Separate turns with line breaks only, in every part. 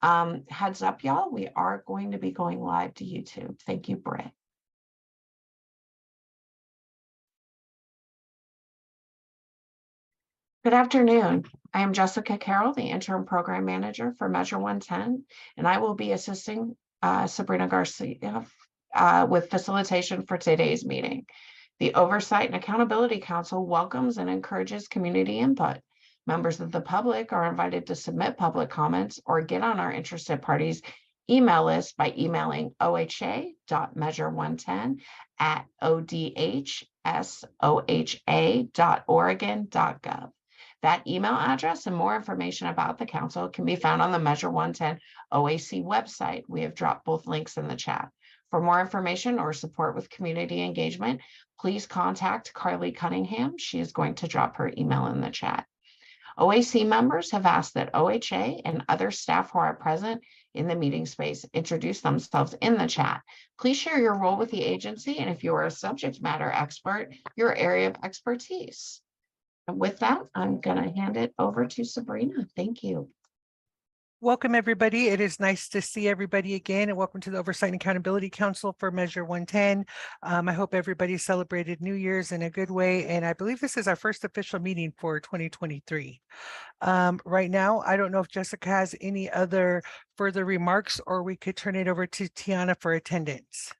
Heads up, y'all, we are going to be going live to YouTube. Thank you, Britt. Good afternoon. I am Jessica Carroll, the Interim Program Manager for Measure 110, and I will be assisting Sabrina Garcia with facilitation for today's meeting. The Oversight and Accountability Council welcomes and encourages community input. Members of the public are invited to submit public comments or get on our interested parties email list by emailing oha.measure110@odhsoha.oregon.gov. That email address and more information about the council can be found on the Measure 110 OAC website. We have dropped both links in the chat. For more information or support with community engagement, please contact Carly Cunningham. She is going to drop her email in the chat. OAC members have asked that OHA and other staff who are present in the meeting space introduce themselves in the chat. Please share your role with the agency, and if you are a subject matter expert, your area of expertise. And with that, I'm going to hand it over to Sabrina. Thank you.
Welcome, everybody. It is nice to see everybody again, and welcome to the Oversight and Accountability Council for Measure 110. I hope everybody celebrated New Year's in a good way, and I believe this is our first official meeting for 2023. Right now, I don't know if Jessica has any other further remarks, or we could turn it over to Tiana for attendance.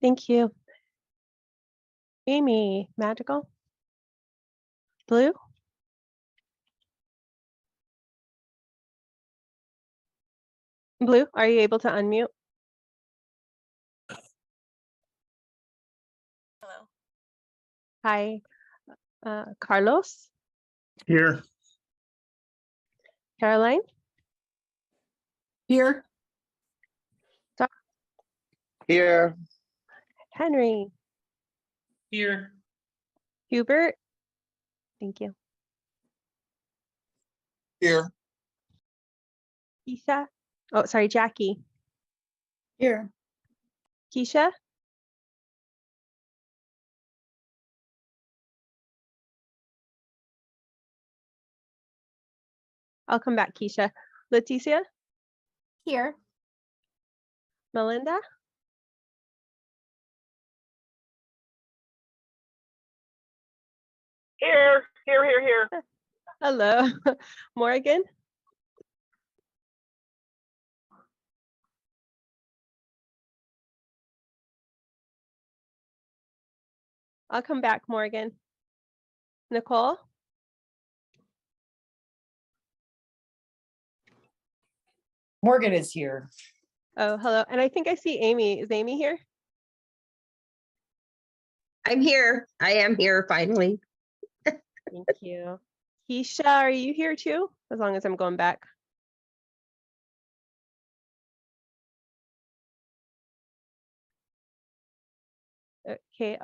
Thank you. Amy, Magical? Blue? Blue, are you able to unmute?
Hello.
Hi. Carlos?
Here.
Caroline?
Here.
Here.
Henry?
Here.
Hubert? Thank you.
Here.
Keisha? Oh, sorry, Jackie.
Here.
Keisha? I'll come back, Keisha. Leticia?
Here.
Melinda?
Here.
Hello. Morgan? I'll come back, Morgan. Nicole?
Morgan is here.
Oh, hello. And I think I see Amy. Is Amy here?
I'm here. I am here finally.
Thank you. Keisha, are you here too? As long as I'm going back. Okay,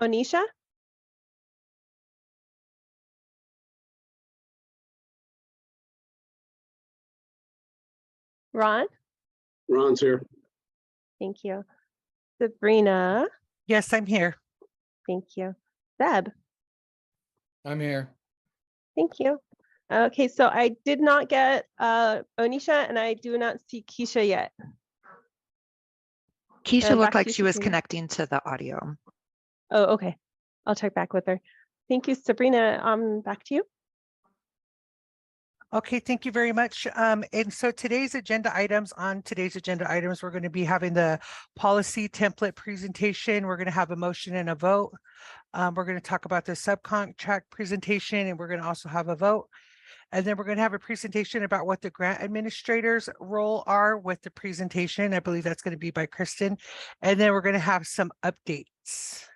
Onisha? Ron?
Ron's here.
Thank you. Sabrina?
Yes, I'm here.
Thank you. Zeb?
I'm here.
Thank you. Okay, so I did not get Onisha, and I do not see Keisha yet.
Keisha
back
looked
to
like
you,
she was
Sabrina.
connecting to the audio.
Oh, okay. I'll check back with her. Thank you, Sabrina. Back to you.
Okay, thank you very much. And so today's agenda items, we're going to be having the policy template presentation. We're going to have a motion and a vote. We're going to talk about the subcontract presentation, and we're going to also have a vote. And then we're going to have a presentation about what the grant administrator's role are with the presentation. I believe that's going to be by Kristen. And then we're going to have some updates.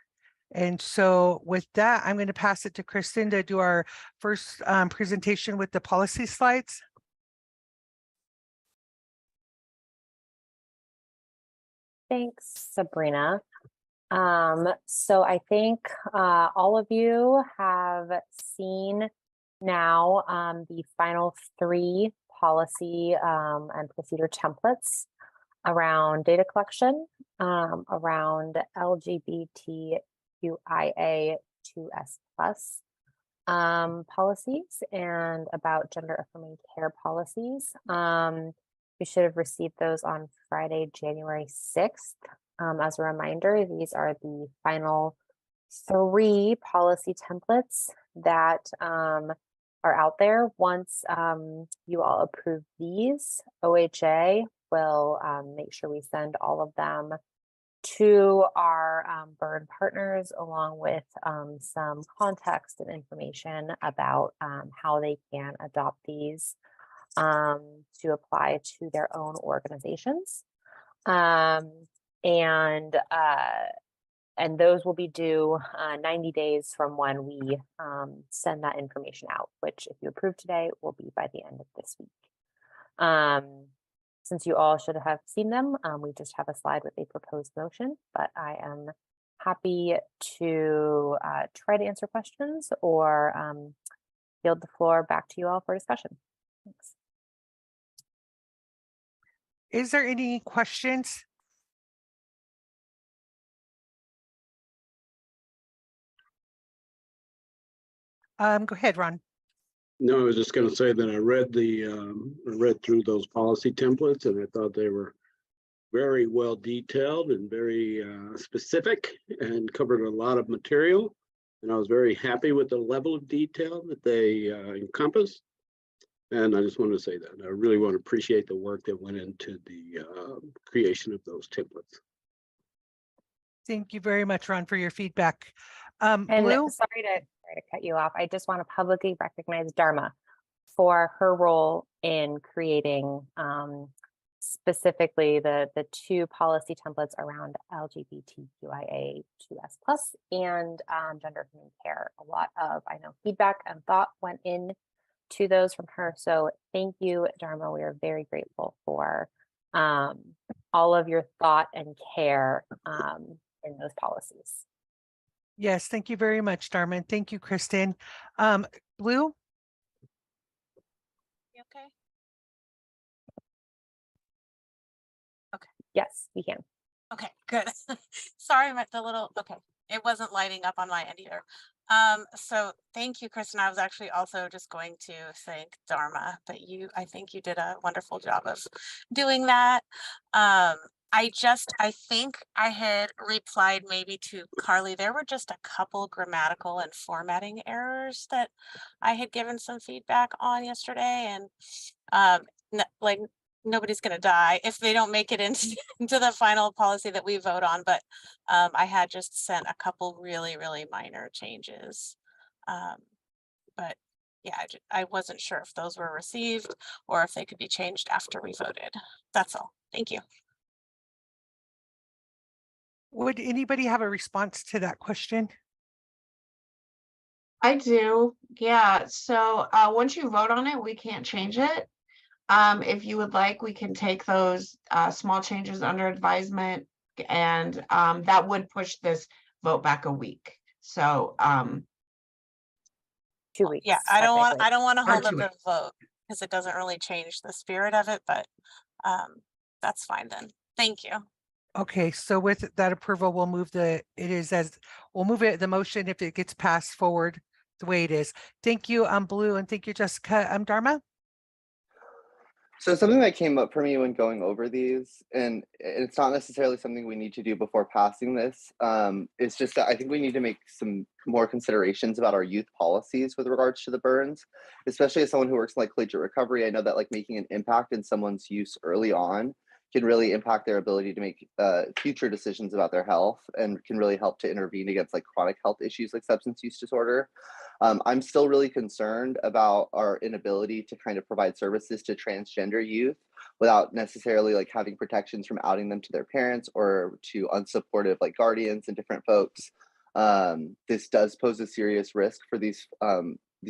And so with that, I'm going to pass it to Kristen to do our first presentation with the policy slides.
Thanks, Sabrina. So I think all of you have seen now the final 3 policy and procedure templates around data collection, around LGBTQIA2S+, policies and about gender affirming care policies. You should have received those on Friday, January 6th. As a reminder, these are the final 3 policy templates that are out there. Once you all approve these, OHA will make sure we send all of them to our burn partners, along with some context and information about how they can adopt these to apply to their own organizations. And those will be due 90 days from when we send that information out, which if you approve today will be by the end of this week. Since you all should have seen them, we just have a slide with a proposed motion, but I am happy to try to answer questions or yield the floor back to you all for discussion. Thanks.
Is there any questions? Go ahead, Ron.
No, I was just going to say that I read through those policy templates, and I thought they were very well detailed and very specific and covered a lot of material. And I was very happy with the level of detail that they encompass. And I just want to say that I really want to appreciate the work that went into the creation of those templates.
Thank you very much, Ron, for your feedback.
And
Blue?
sorry to cut you off. I just want to publicly recognize Dharma for her role in creating specifically the 2 policy templates around LGBTQIA2S+ and gender affirming care. A lot of, I know, feedback and thought went in to those from her. So thank you, Dharma. We are very grateful for all of your thought and care in those policies.
Yes, thank you very much, Dharma. And thank you, Kristen. Blue?
You okay?
Yes, we can.
Okay, good. Sorry about the little, okay. It wasn't lighting up on my end either. So thank you, Kristen. I was actually also just going to thank Dharma that I think you did a wonderful job of doing that. I think I had replied maybe to Carly. There were just a couple grammatical and formatting errors that I had given some feedback on yesterday, and like nobody's going to die if they don't make it into the final policy that we vote on. But I had just sent a couple really, really minor changes. But yeah, I wasn't sure if those were received or if they could be changed after we voted. That's all. Thank you.
Would anybody have a response to that question?
I do. Yeah. So once you vote on it, we can't change it. If you would like, we can take those small changes under advisement, and that would push this vote back a week. So
2 weeks.
Yeah, I don't want to
Or
hold up
2
the
weeks.
vote because it doesn't really change the spirit of it, but that's fine then. Thank you.
Okay, so with that approval, we'll move the motion if it gets passed forward the way it is. Thank you, Blue, and thank you, Jessica. Dharma?
So something that came up for me when going over these, and it's not necessarily something we need to do before passing this, it's just that I think we need to make some more considerations about our youth policies with regards to the burns, especially as someone who works in like collegiate recovery. I know that like making an impact in someone's use early on can really impact their ability to make future decisions about their health and can really help to intervene against like chronic health issues like substance use disorder. I'm still really concerned about our inability to kind of provide services to transgender youth without necessarily like having protections from outing them to their parents or to unsupportive like guardians and different folks. This does pose a serious risk for these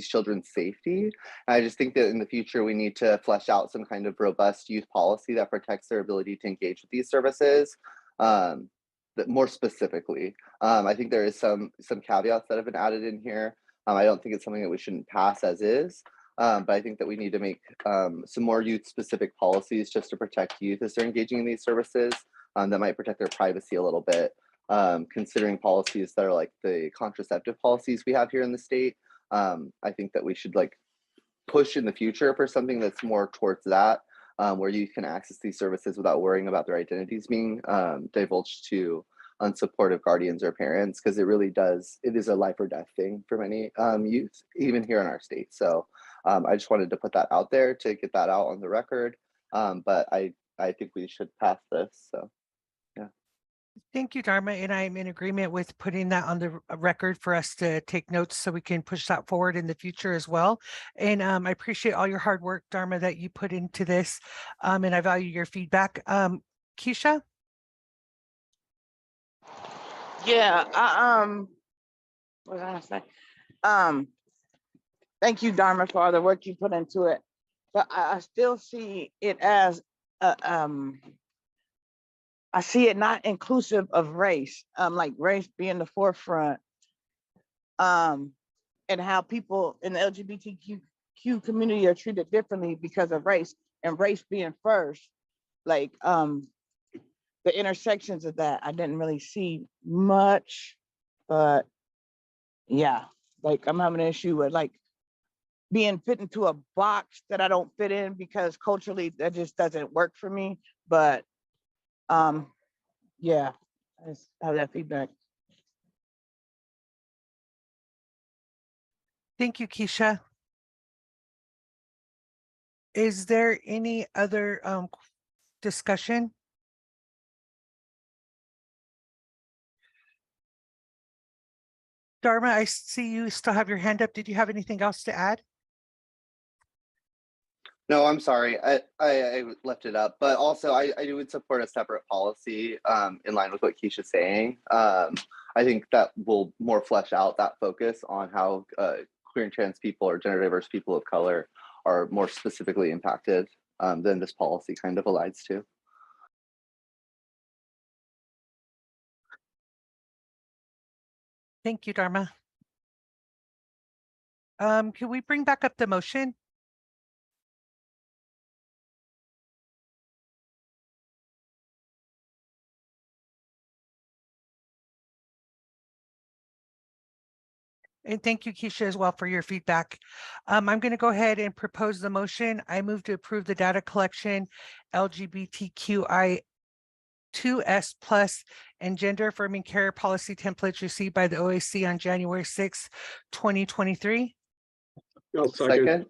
children's safety. And I just think that in the future, we need to flesh out some kind of robust youth policy that protects their ability to engage with these services. But more specifically, I think there is some caveats that have been added in here. I don't think it's something that we shouldn't pass as is, but I think that we need to make some more youth-specific policies just to protect youth as they're engaging in these services that might protect their privacy a little bit, considering policies that are like the contraceptive policies we have here in the state. I think that we should like push in the future for something that's more towards that, where you can access these services without worrying about their identities being divulged to unsupportive guardians or parents, because it is a life or death thing for many youth, even here in our state. So I just wanted to put that out there to get that out on the record. But I think we should pass this. So
Thank you, Dharma, and I'm in agreement with putting that on the record for us to take notes so we can push that forward in the future as well. And I appreciate all your hard work, Dharma, that you put into this, and I value your feedback. Keisha?
Yeah, what was I gonna say? Thank you, Dharma, for all the work you put into it. But I still see it as I see it not inclusive of race, like race being the forefront, and how people in the LGBTQ community are treated differently because of race, and race being first. Like the intersections of that, I didn't really see much, but yeah, like I'm having an issue with like being fit into a box that I don't fit in because culturally that just doesn't work for me. But yeah, I just have that feedback.
Thank you, Keisha. Is there any other discussion? Dharma, I see you still have your hand up. Did you have anything else to add?
no, I'm sorry, I left it up, but also I would support a separate policy in line with what Keisha's saying. I think that will more flesh out that focus on how queer and trans people or gender diverse people of color are more specifically impacted than this policy kind of aligns to.
Thank you, Dharma. Can we bring back up the motion? And thank you, Keisha, as well for your feedback. I'm going to go ahead and propose the motion. I move to approve the data collection LGBTQI2S plus and gender affirming care policy templates received by the OAC on January 6, 2023.
I'll second.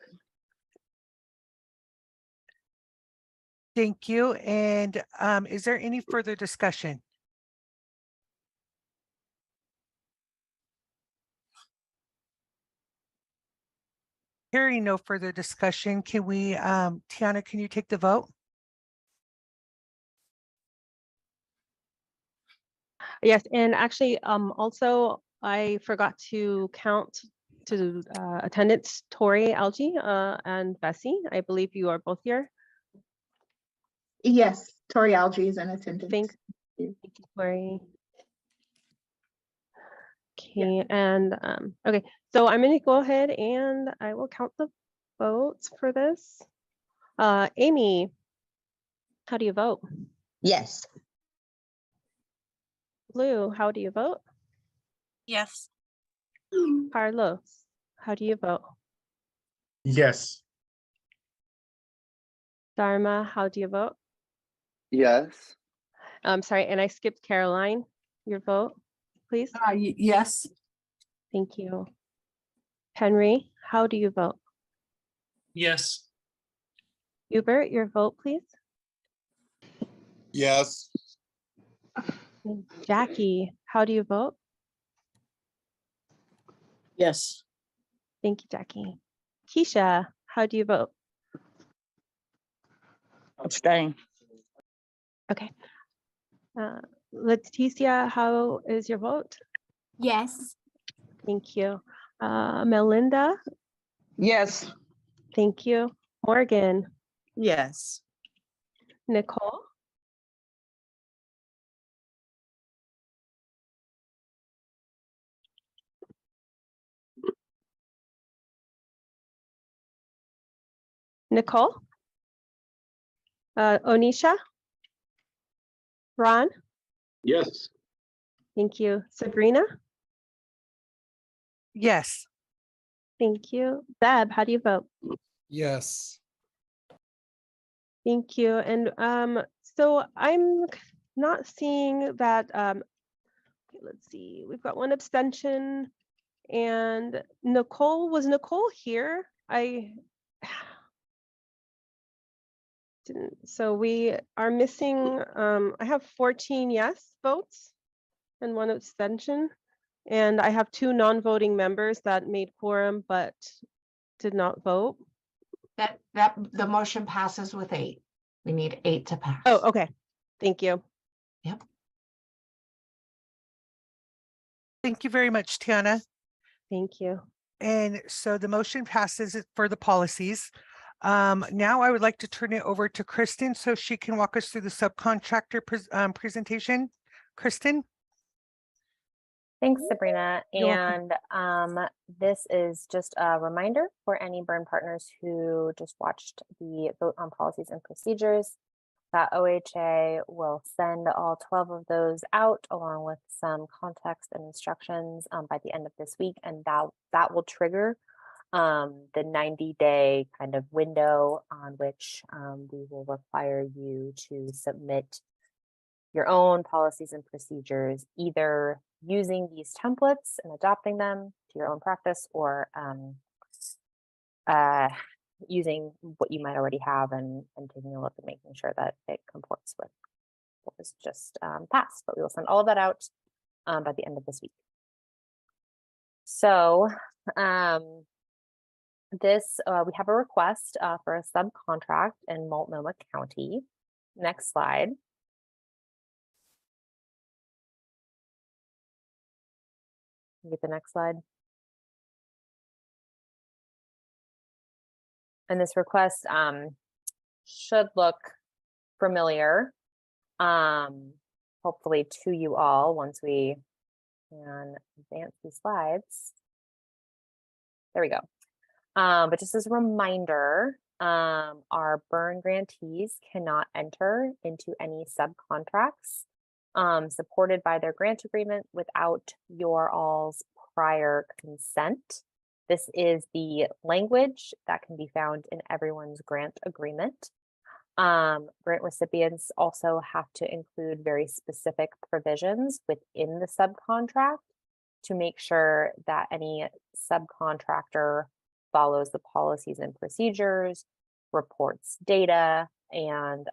Thank you. And is there any further discussion? Hearing no further discussion, can we, Tiana, can you take the vote?
Yes, and actually, also, I forgot to count to attendance Tori Algie and Bessie. I believe you are both here.
Yes, Tori Algie is in attendance.
Thank you, Tori. Okay, and okay, so I'm going to go ahead and I will count the votes for this. Amy, how do you vote?
Yes.
Lou, how do you vote?
Yes.
Carlos, how do you vote?
Yes.
Dharma, how do you vote?
Yes.
I'm sorry, and I skipped Caroline. Your vote, please.
Yes.
Thank you. Henry, how do you vote?
Yes.
Hubert, your vote, please.
Yes.
And Jackie, how do you vote?
Yes.
Thank you, Jackie. Keisha, how do you vote?
Abstain.
Okay. Leticia, how is your vote?
Yes.
Thank you. Melinda,
Yes.
thank you. Morgan,
Yes.
Nicole, Nicole, Onisha, Ron,
Yes.
thank you. Sabrina,
Yes.
Thank you. Deb, how do you vote?
Yes.
Thank you. And so I'm not seeing that, okay, let's see, we've got one abstention. And was Nicole here? I didn't, so we are missing, I have 14 yes votes and one abstention. And I have 2 non-voting members that made quorum but did not vote.
The motion passes with 8. We need 8 to pass.
Oh, okay. Thank you.
Yep.
Thank you very much, Tiana.
Thank you.
And so the motion passes it for the policies. Now I would like to turn it over to Kristen so she can walk us through the subcontractor presentation. Kristen?
Thanks, Sabrina.
You're welcome.
And this is just a reminder for any burn partners who just watched the vote on policies and procedures that OHA will send all 12 of those out along with some context and instructions by the end of this week. And that will trigger the 90-day kind of window on which we will require you to submit your own policies and procedures, either using these templates and adopting them to your own practice, or using what you might already have and taking a look and making sure that it comports with what was just passed. But we will send all of that out by the end of this week. So this we have a request for a subcontract in Multnomah County. Next slide. Get the next slide. And this request should look familiar, hopefully to you all once we can advance these slides. There we go. But just as a reminder, our burn grantees cannot enter into any subcontracts supported by their grant agreement without your all's prior consent. This is the language that can be found in everyone's grant agreement. Grant recipients also have to include very specific provisions within the subcontract to make sure that any subcontractor follows the policies and procedures, reports data, and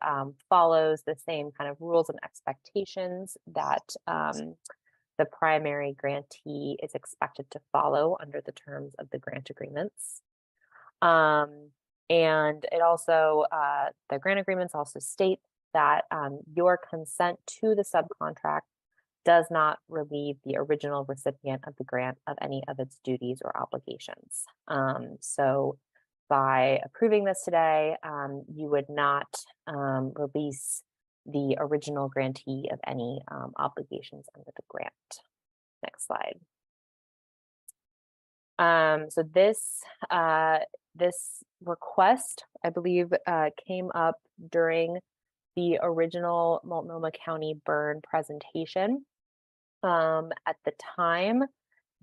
follows the same kind of rules and expectations that the primary grantee is expected to follow under the terms of the grant agreements. And it also, the grant agreements also state that your consent to the subcontract does not relieve the original recipient of the grant of any of its duties or obligations. So by approving this today, you would not release the original grantee of any obligations under the grant. Next slide. So this request, I believe, came up during the original Multnomah County burn presentation. At the time,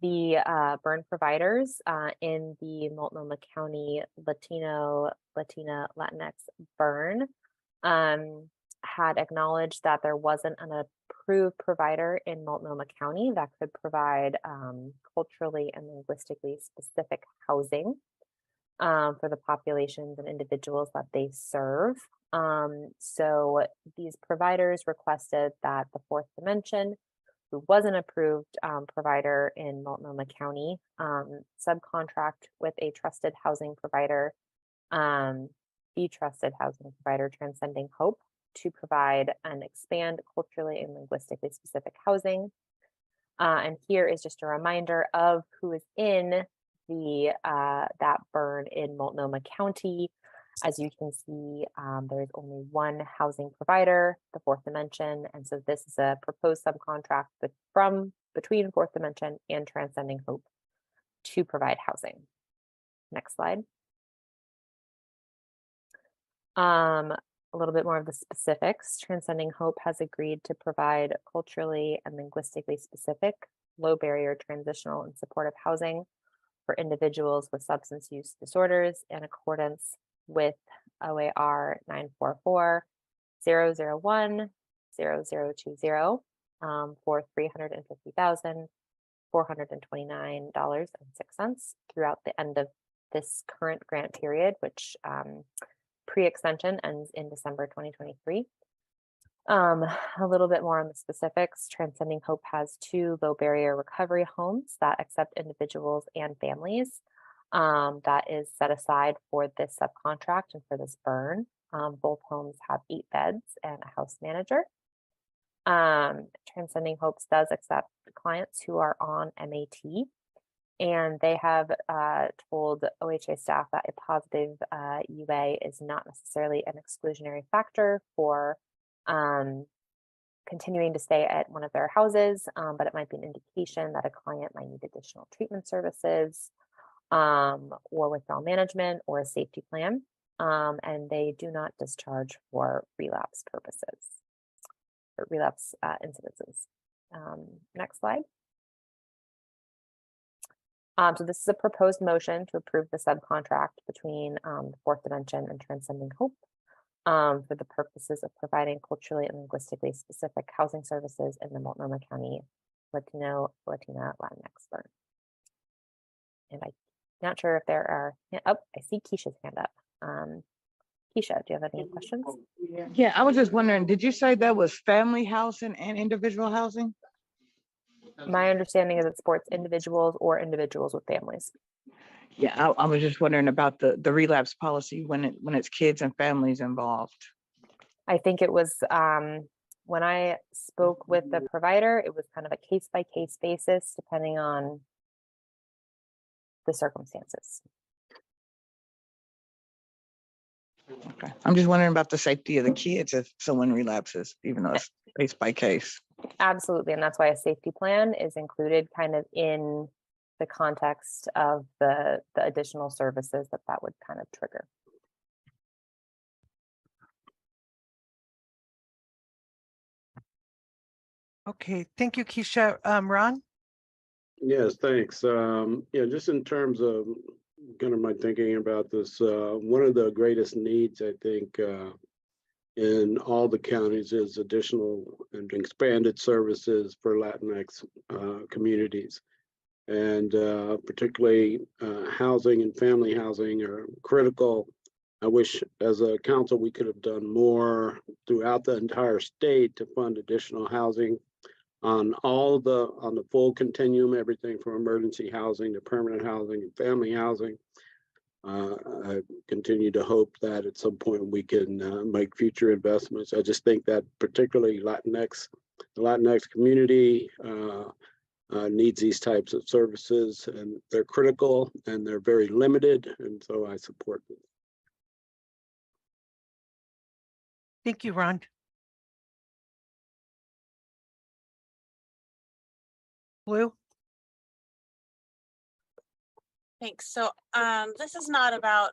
the burn providers in the Multnomah County Latina Latinx burn had acknowledged that there wasn't an approved provider in Multnomah County that could provide culturally and linguistically specific housing for the populations and individuals that they serve. So these providers requested that the Fourth Dimension, who was an approved provider in Multnomah County, subcontract with a trusted housing provider, the trusted housing provider Transcending Hope, to provide and expand culturally and linguistically specific housing. And here is just a reminder of who is in the that burn in Multnomah County. As you can see, there is only one housing provider, the Fourth Dimension, and so this is a proposed subcontract between Fourth Dimension and Transcending Hope to provide housing. Next slide. A little bit more of the specifics. Transcending Hope has agreed to provide culturally and linguistically specific, low barrier, transitional, and supportive housing for individuals with substance use disorders in accordance with OAR 944-001-0020 for $350,429.06 throughout the end of this current grant period, which pre-extension ends in December 2023. A little bit more on the specifics. Transcending Hope has 2 low barrier recovery homes that accept individuals and families. That is set aside for this subcontract and for this burn. Both homes have 8 beds and a house manager. Transcending Hopes does accept clients who are on MAT, and they have told OHA staff that a positive UA is not necessarily an exclusionary factor for continuing to stay at one of their houses, but it might be an indication that a client might need additional treatment services or withdrawal management or a safety plan, and they do not discharge for relapse purposes or relapse incidences. Next slide. So this is a proposed motion to approve the subcontract between the Fourth Dimension and Transcending Hope for the purposes of providing culturally and linguistically specific housing services in the Multnomah County Latina Latinx burn. And I'm not sure if there are, oh, I see Keisha's hand up. Keisha, do you have any questions?
Yeah, I was just wondering, did you say that was family housing and individual housing?
My understanding is it supports individuals or individuals with families.
Yeah, I was just wondering about the relapse policy when it's kids and families involved.
I think it was when I spoke with the provider, it was kind of a case-by-case basis depending on the circumstances.
Okay, I'm just wondering about the safety of the kids if someone relapses, even though it's case by case.
Absolutely, and that's why a safety plan is included kind of in the context of the additional services that would kind of trigger.
Okay, thank you, Keisha. Ron?
Yes, thanks. Yeah, just in terms of kind of my thinking about this, one of the greatest needs, I think, in all the counties is additional and expanded services for Latinx communities. And particularly housing and family housing are critical. I wish as a council we could have done more throughout the entire state to fund additional housing on the full continuum, everything from emergency housing to permanent housing and family housing. I continue to hope that at some point we can make future investments. I just think that particularly the Latinx community needs these types of services, and they're critical and they're very limited, and so I support them.
Thank you, Ron. Blue?
Thanks. So this is not about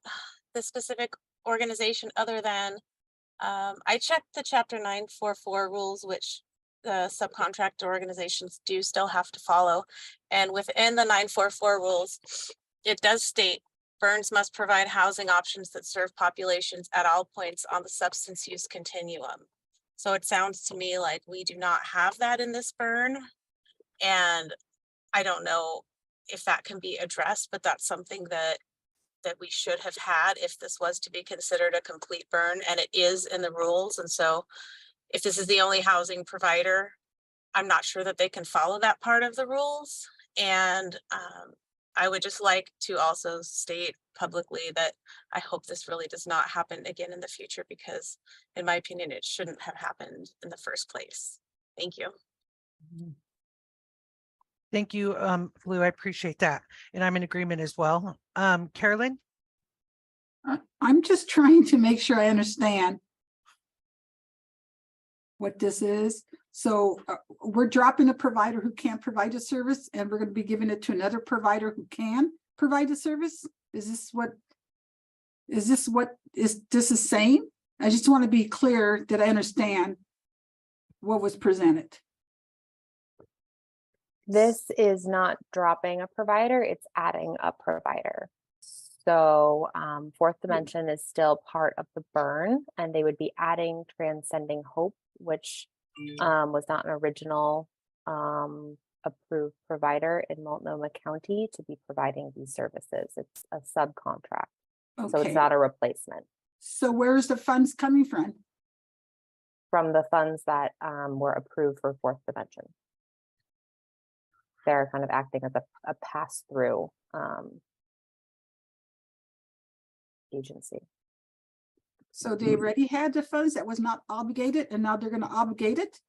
the specific organization other than I checked the Chapter 944 rules, which the subcontractor organizations do still have to follow. And within the 944 rules, it does state burns must provide housing options that serve populations at all points on the substance use continuum. So it sounds to me like we do not have that in this burn. And I don't know if that can be addressed, but that's something that we should have had if this was to be considered a complete burn, and it is in the rules. And so if this is the only housing provider, I'm not sure that they can follow that part of the rules. And I would just like to also state publicly that I hope this really does not happen again in the future, because in my opinion, it shouldn't have happened in the first place. Thank you.
Thank you, Blue. I appreciate that. And I'm in agreement as well. Carolyn?
I'm just trying to make sure I understand what this is. So we're dropping a provider who can't provide a service, and we're going to be giving it to another provider who can provide a service. Is this what this is saying? I just want to be clear that I understand what was presented.
This is not dropping a provider, it's adding a provider. So Fourth Dimension is still part of the burn, and they would be adding Transcending Hope, which was not an original approved provider in Multnomah County to be providing these services. It's a subcontract, so it's
Okay,
not a replacement
so where's the funds coming from?
from the funds that were approved for Fourth Dimension. They're kind of acting as a pass-through agency.
So they already had the funds that was not obligated and now they're gonna obligate it?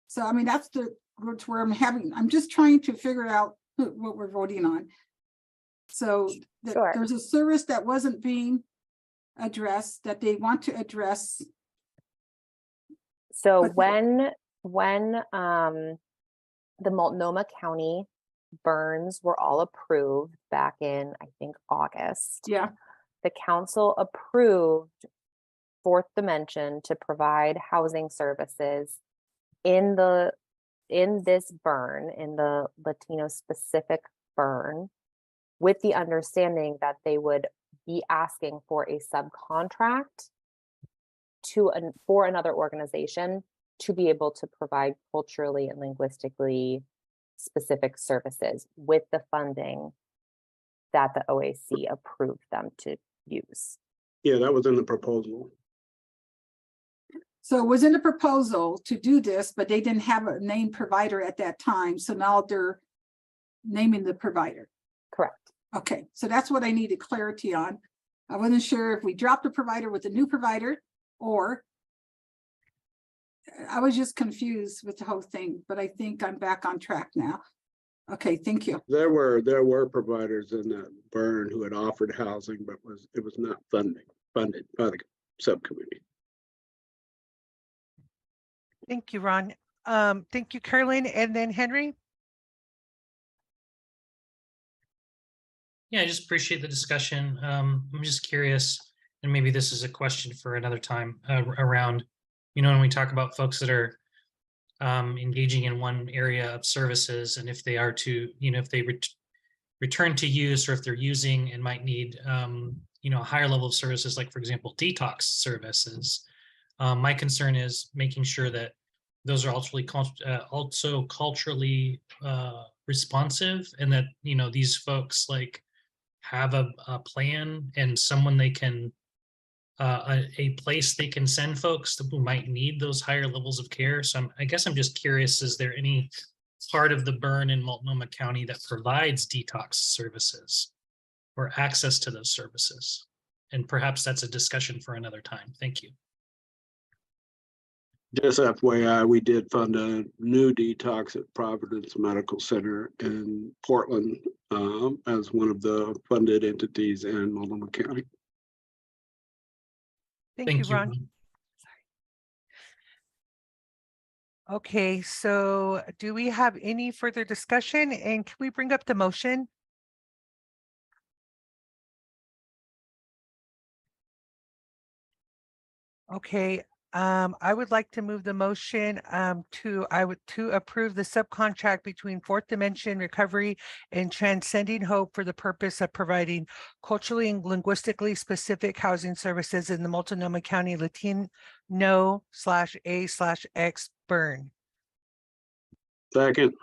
So I mean, that's where I'm just trying to figure out what we're voting on. So
Sure.
there's a service that wasn't being addressed that they want to address.
So
But-
when the Multnomah County burns were all approved back in, I think, August,
Yeah,
the council approved Fourth Dimension to provide housing services in this burn, in the Latino specific burn, with the understanding that they would be asking for a subcontract for another organization to be able to provide culturally and linguistically specific services with the funding that the OAC approved them to use.
Yeah, that was in the proposal.
so it was in the proposal to do this, but they didn't have a named provider at that time. So now they're naming the provider.
Correct.
Okay, so that's what I needed clarity on. I wasn't sure if we dropped a provider with a new provider or I was just confused with the whole thing, but I think I'm back on track now. Okay, thank you.
There were providers in that burn who had offered housing, but it was not funded by the subcommittee.
Thank you, Ron. Thank you, Carolyn, and then Henry.
Yeah, I just appreciate the discussion. I'm just curious, and maybe this is a question for another time around, when we talk about folks that are engaging in one area of services, and if they are to, if they return to use, or if they're using and might need, a higher level of services, like, for example, detox services. My concern is making sure that those are also culturally responsive, and that, these folks have a plan and someone they can, a place they can send folks who might need those higher levels of care. So I guess I'm just curious, is there any part of the burn in Multnomah County that provides detox services or access to those services? And perhaps that's a discussion for another time. Thank you.
Just FYI, we did fund a new detox at Providence Medical Center in Portland as one of the funded entities in Multnomah County.
Thank you, Ron. Okay, so do we have any further discussion, and can we bring up the motion? Okay, I would like to move the motion to approve the subcontract between Fourth Dimension Recovery and Transcending Hope for the purpose of providing culturally and linguistically specific housing services in the Multnomah County Latino/A/X burn.
Second.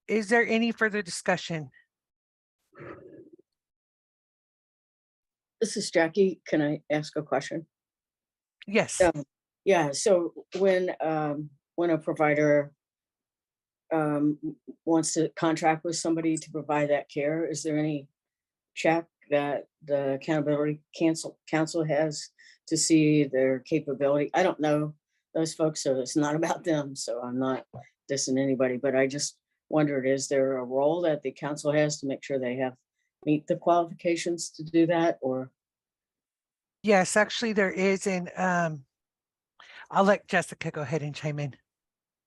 Is there any further discussion?
This is Jackie. Can I ask a question?
Yes.
Yeah, so when a provider wants to contract with somebody to provide that care, is there any check that the Accountability Council has to see their capability? I don't know those folks, so it's not about them, so I'm not dissing anybody, but I just wondered, is there a role that the council has to make sure they meet the qualifications to do that, or?
Yes, actually there is, and I'll let Jessica go ahead and chime in.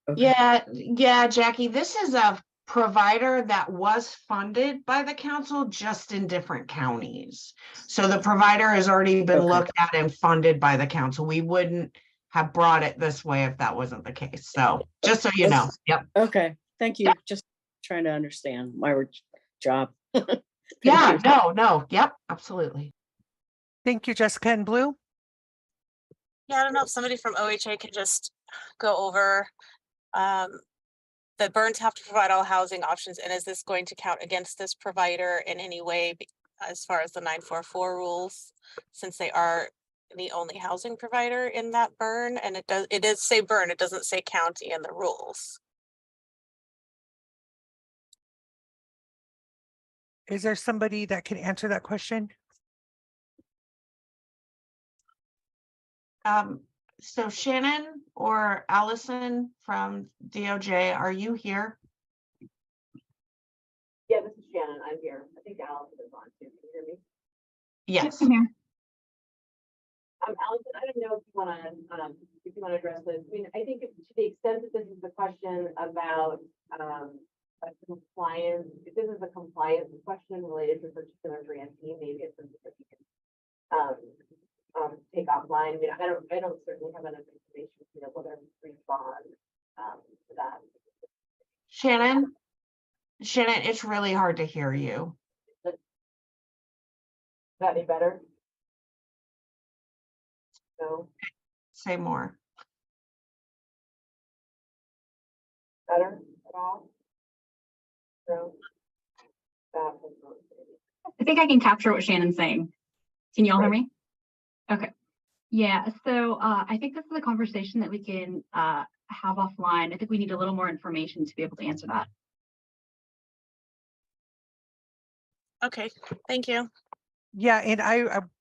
Okay.
Yeah, Jackie, this is a provider that was funded by the council, just in different counties. So the provider has already been looked at and funded by the council. We wouldn't have brought it this way if that wasn't the case. So just so you know. Yep.
Okay, Thank you. Just trying to understand my job. Thank
Yeah,
you.
no, yep, absolutely.
Thank you, Jessica and Blue.
Yeah, I don't know if somebody from OHA can just go over that burns have to provide all housing options, and is this going to count against this provider in any way as far as the 944 rules, since they are the only housing provider in that burn? And it does say burn, it doesn't say county in the rules.
Is there somebody that can answer that question?
So Shannon or Allison from DOJ, are you here?
Yeah, this is Shannon. I'm here. I think Allison is on too. Can you hear me?
Yes.
I'm here. Allison, I don't know if you want to address this. I mean, I think to the extent that this is the question about a compliance, if this is a compliance question related to a particular grantee, maybe it's something that you can take offline. I mean, I don't certainly have enough information to know whether to respond to that.
Shannon, it's really hard to hear you.
Is that any better? No.
Say more.
Better at all? No.
I think I can capture what Shannon's saying. Can you all hear me? Okay. Yeah, so I think this is a conversation that we can have offline. I think we need a little more information to be able to answer that.
Okay, thank you.
Yeah, and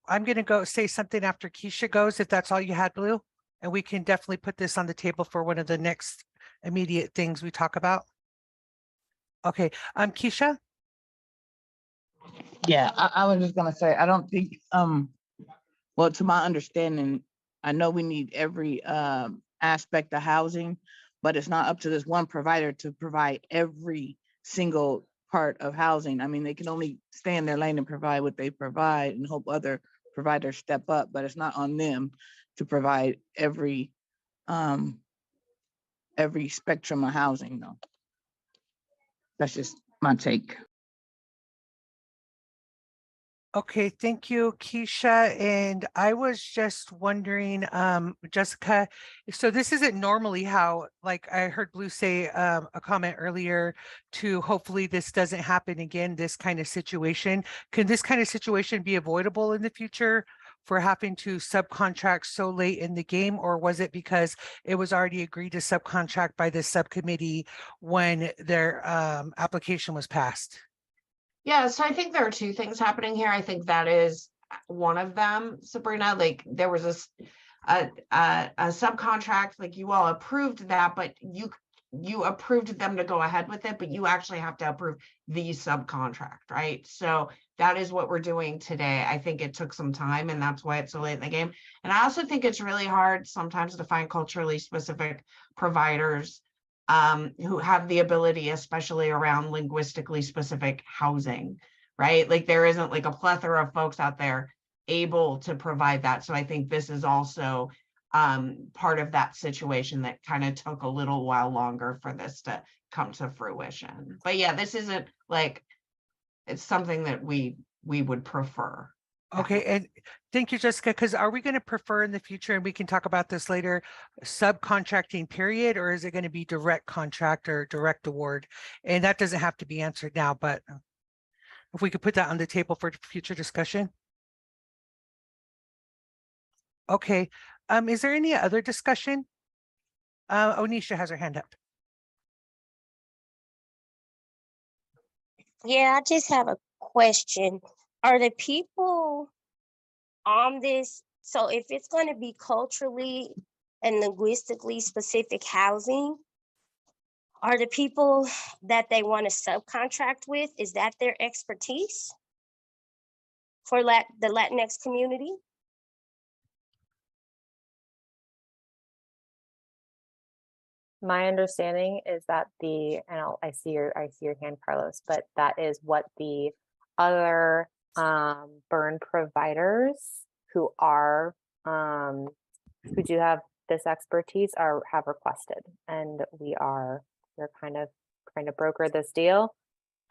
I'm gonna go say something after Keisha goes, if that's all you had, Blue. And we can definitely put this on the table for one of the next immediate things we talk about. Okay, Keisha?
Yeah, I was just gonna say, I don't think, well, to my understanding, I know we need every aspect of housing, but it's not up to this one provider to provide every single part of housing. I mean, they can only stay in their lane and provide what they provide and hope other providers step up, but it's not on them to provide every spectrum of housing, though. That's just my take.
Okay, thank you, Keisha. And I was just wondering, Jessica, so this isn't normally how, like I heard Blue say a comment earlier to hopefully this doesn't happen again, this kind of situation. Can this kind of situation be avoidable in the future for having to subcontract so late in the game? Or was it because it was already agreed to subcontract by the subcommittee when their application was passed?
Yeah, so I think there are two things happening here. I think that is one of them, Sabrina. Like there was a subcontract, like you all approved that, but you approved them to go ahead with it, but you actually have to approve the subcontract, right? So that is what we're doing today. I think it took some time, and that's why it's so late in the game. And I also think it's really hard sometimes to find culturally specific providers who have the ability, especially around linguistically specific housing, right? Like there isn't like a plethora of folks out there able to provide that. So I think this is also part of that situation that kind of took a little while longer for this to come to fruition. But yeah, this isn't like, it's something that we would prefer.
Okay, and thank you, Jessica, because are we going to prefer in the future, and we can talk about this later, subcontracting period, or is it going to be direct contract or direct award? And that doesn't have to be answered now, but if we could put that on the table for future discussion. Okay, is there any other discussion? Onisha has her hand up.
Yeah, I just have a question. Are the people on this, so if it's going to be culturally and linguistically specific housing, are the people that they want to subcontract with, is that their expertise for the Latinx community?
My understanding is that I see your hand, Carlos, but that is what the other burn providers who do have this expertise have requested, and we're kind of trying to broker this deal.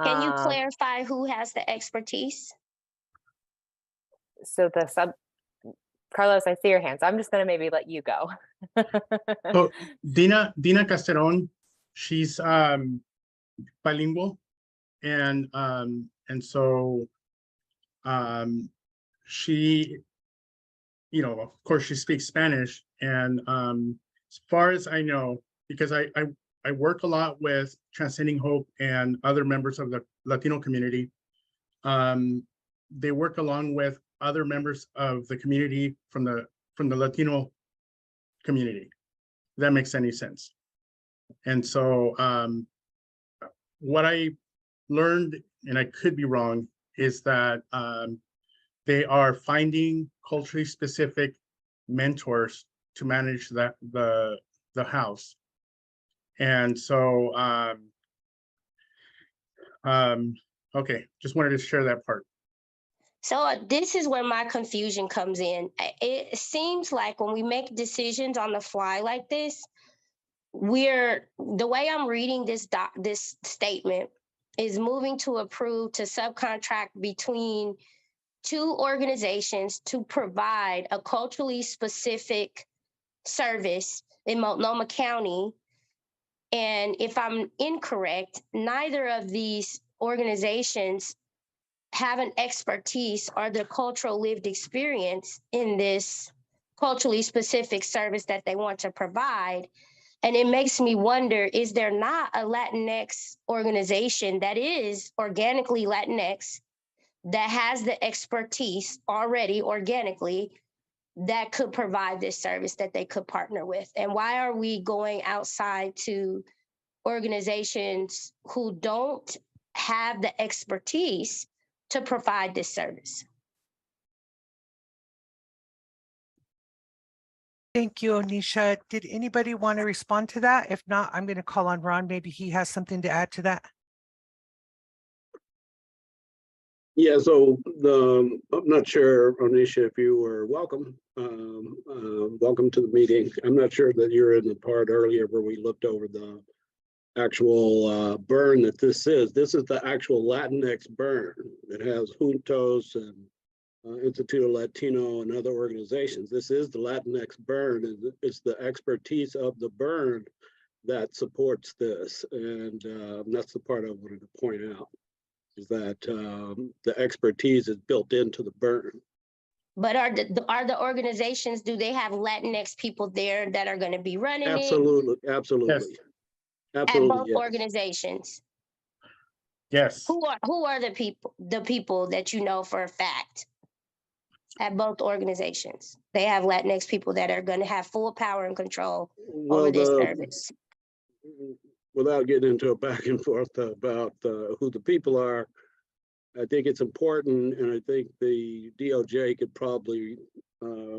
Can you clarify who has the expertise?
So Carlos, I see your hand, so I'm just gonna maybe let you go.
So Dina Casteron, she's bilingual, and so she, of course, she speaks Spanish, and as far as I know, because I work a lot with Transcending Hope and other members of the Latino community. They work along with other members of the community from the Latino community. If that makes any sense. And so what I learned, and I could be wrong, is that they are finding culturally specific mentors to manage the house. And so okay, just wanted to share that part.
So this is where my confusion comes in. It seems like when we make decisions on the fly like this, the way I'm reading this statement is moving to approve to subcontract between two organizations to provide a culturally specific service in Multnomah County. And if I'm incorrect, neither of these organizations have an expertise or the cultural lived experience in this culturally specific service that they want to provide. And it makes me wonder, is there not a Latinx organization that is organically Latinx that has the expertise already organically that could provide this service that they could partner with? And why are we going outside to organizations who don't have the expertise to provide this service?
Thank you, Onisha. Did anybody want to respond to that? If not, I'm going to call on Ron. Maybe he has something to add to that.
Yeah, so I'm not sure, Onisha, if you were welcome. Welcome to the meeting. I'm not sure that you're in the part earlier where we looked over the actual burn that this is. This is the actual Latinx burn. It has Juntos and Instituto Latino and other organizations. This is the Latinx burn, and it's the expertise of the burn that supports this. And that's the part I wanted to point out, is that the expertise is built into the burn.
But are the organizations, do they have Latinx people there that are going to be running
Absolutely, absolutely.
Yes.
Absolutely,
at both
yes.
organizations?
Yes.
Who are the people that you know for a fact at both organizations? They have Latinx people that are going to have full power and control over this service.
Without getting into a back and forth about who the people are, I think it's important, and I think the DOJ could probably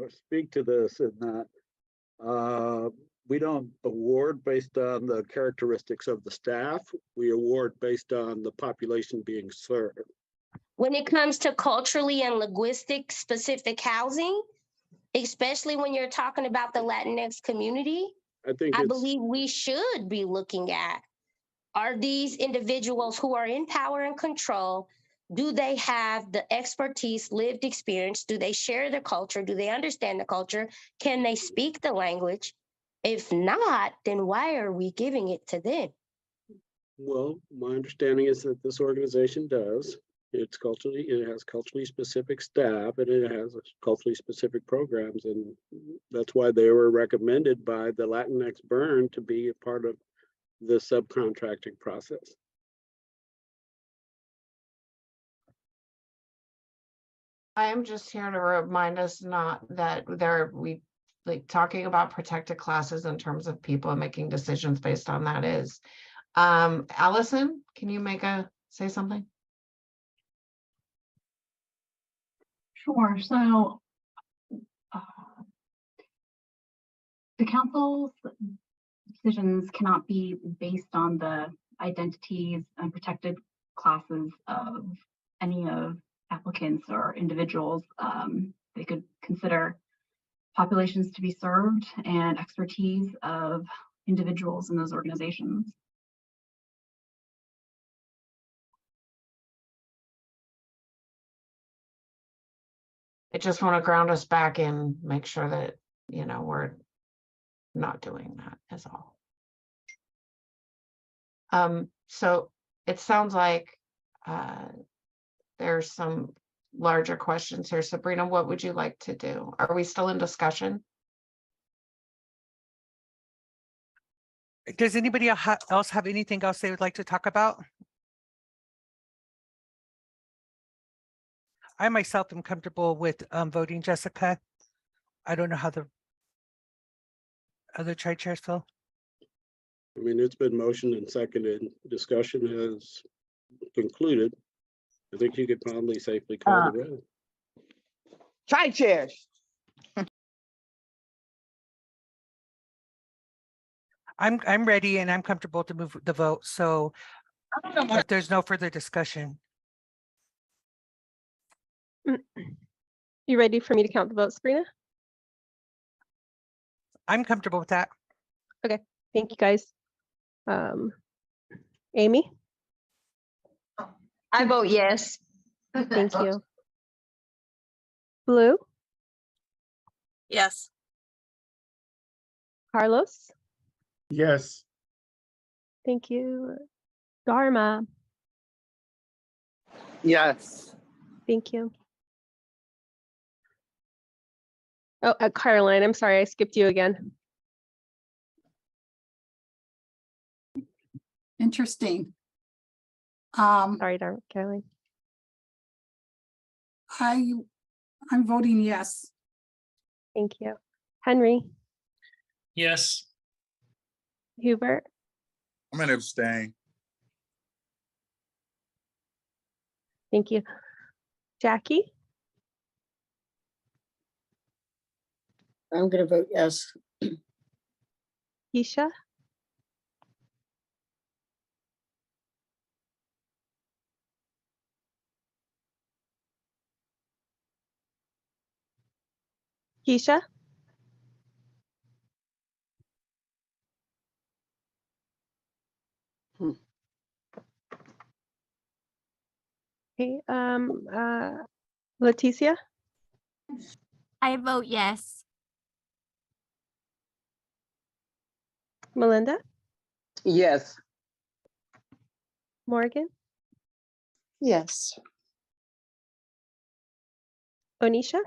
speak to this, in that we don't award based on the characteristics of the staff. We award based on the population being served.
When it comes to culturally and linguistic specific housing, especially when you're talking about the Latinx community, I believe we should be looking at, are these individuals who are in power and control, do they have the expertise, lived experience? Do they share the culture? Do they understand the culture? Can they speak the language? If not, then why are we giving it to them?
Well, my understanding is that this organization does. It has culturally specific staff, and it has culturally specific programs, and that's why they were recommended by the Latinx Burn to be a part of the subcontracting process.
I am just here to remind us not that we like talking about protected classes in terms of people making decisions based on that is. Allison, can you say something?
Sure. So the council's decisions cannot be based on the identities and protected classes of any of applicants or individuals. They could consider populations to be served and expertise of individuals in those organizations.
I just want to ground us back in, make sure that, you know, we're not doing that is all. So it sounds like there's some larger questions here. Sabrina, what would you like to do? Are we still in discussion?
Does anybody else have anything else they would like to talk about? I myself am comfortable with voting Jessica. I don't know how the other tri-chairs feel.
I mean, it's been motioned and seconded. Discussion has concluded. I think you could probably safely call the roll.
Tri-chairs.
I'm ready and I'm comfortable to move the vote. So if there's no further discussion.
You ready for me to count the votes, Sabrina?
I'm comfortable with that.
Okay, thank you guys. Amy?
I vote yes.
Thank you. Blue?
Yes.
Carlos?
Yes.
Thank you. Dharma?
Yes.
Thank you. Oh, Caroline, I'm sorry, I skipped you again.
Interesting.
Sorry, Caroline.
I'm voting yes.
Thank you. Henry?
Yes.
Hubert?
I'm gonna abstain.
Thank you. Jackie?
I'm gonna vote yes.
Keisha? Keisha? Okay, Leticia?
I vote yes.
Melinda?
Yes.
Morgan?
Yes.
Onisha?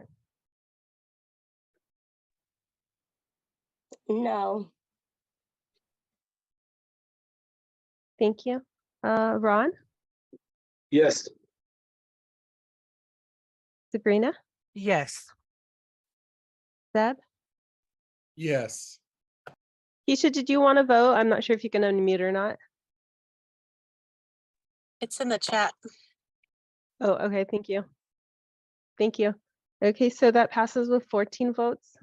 No.
Thank you. Ron?
Yes.
Sabrina?
Yes.
Zeb?
Yes.
Keisha, did you want to vote? I'm not sure if you can unmute or not.
It's in the chat.
Oh, okay, thank you. Thank you. Okay, so that passes with 14 votes.